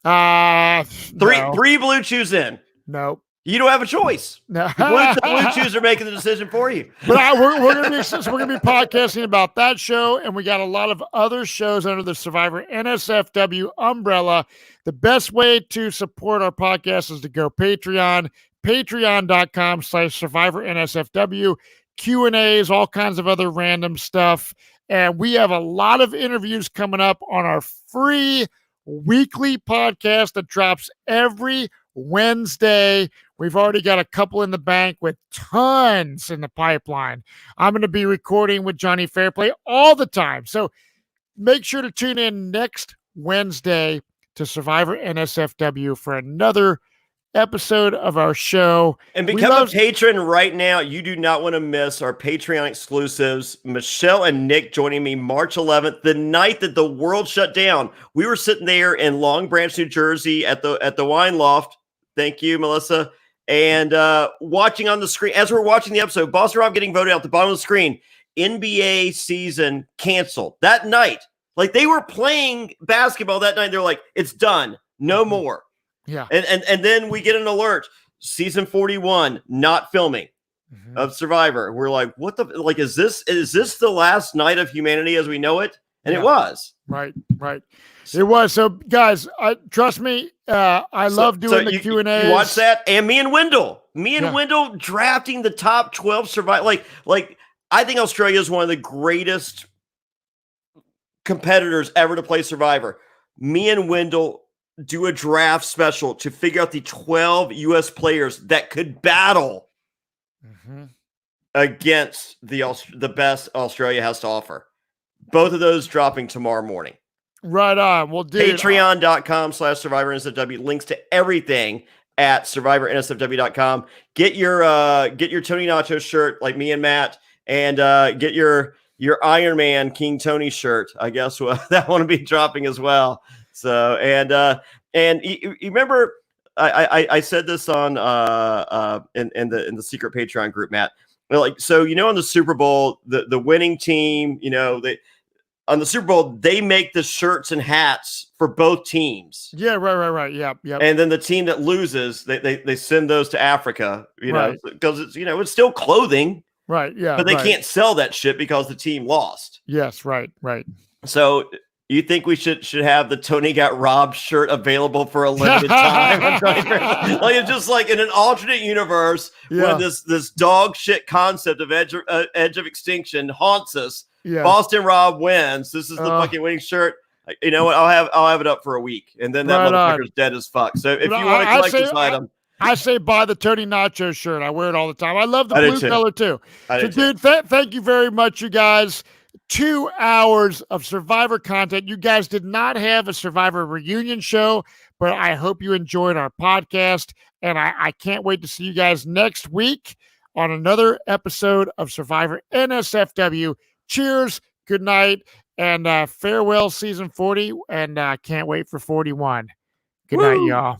No. Three blue chews in. No. You don't have a choice. No. The blue chews are making the decision for you. But we're gonna be podcasting about that show, and we got a lot of other shows under the Survivor NSFW umbrella. The best way to support our podcast is to go Patreon, patreon.com/Survivor NSFW, Q&As, all kinds of other random stuff. And we have a lot of interviews coming up on our free weekly podcast that drops every Wednesday. We've already got a couple in the bank with tons in the pipeline. I'm going to be recording with Jonny Fairplay all the time. So make sure to tune in next Wednesday to Survivor NSFW for another episode of our show. And become a patron right now. You do not want to miss our Patreon exclusives. Michelle and Nick joining me March 11th, the night that the world shut down. We were sitting there in Long Branch, New Jersey at the Wine Loft. Thank you, Melissa. And watching on the screen, as we're watching the episode, Boston Rob getting voted out the bottom of the screen. NBA season canceled that night. Like, they were playing basketball that night. They're like, it's done. No more. Yeah. And then we get an alert. Season 41, not filming of Survivor. We're like, what the, like, is this the last night of humanity as we know it? And it was. Right. It was. So, guys, trust me, I love doing the Q&As. You watch that? And me and Wendell drafting the top 12 Survivor. Like, I think Australia is one of the greatest competitors ever to play Survivor. Me and Wendell do a draft special to figure out the 12 U.S. players that could battle against the best Australia has to offer. Both of those dropping tomorrow morning. Right on. Well, dude, Patreon.com/Survivor NSFW. Links to everything at SurvivorNSFW.com. Get your Tony Nacho shirt like me and Matt, and get your Iron Man King Tony shirt. I guess that one will be dropping as well. So and you remember I said this on in the secret Patreon group, Matt. Like, so on the Super Bowl, the winning team, on the Super Bowl, they make the shirts and hats for both teams. Yeah, right. Yep. And then the team that loses, they send those to Africa, because it's it's still clothing. Right, yeah. But they can't sell that shit because the team lost. Yes, right. So you think we should have the Tony Got Robbed shirt available for a limited time? Like, it's just like in an alternate universe where this dog shit concept of Edge of Extinction haunts us. Yeah. Boston Rob wins. This is the fucking winning shirt. You know what? I'll have it up for a week, and then that motherfucker's dead as fuck. So if you want to collect this item, I say buy the Tony Nacho shirt. I wear it all the time. I love the blue color too. So, dude, thank you very much, you guys. 2 hours of Survivor content. You guys did not have a Survivor reunion show, but I hope you enjoyed our podcast, and I can't wait to see you guys next week on another episode of Survivor NSFW. Cheers, good night, and farewell season 40, and can't wait for 41. Good night, y'all.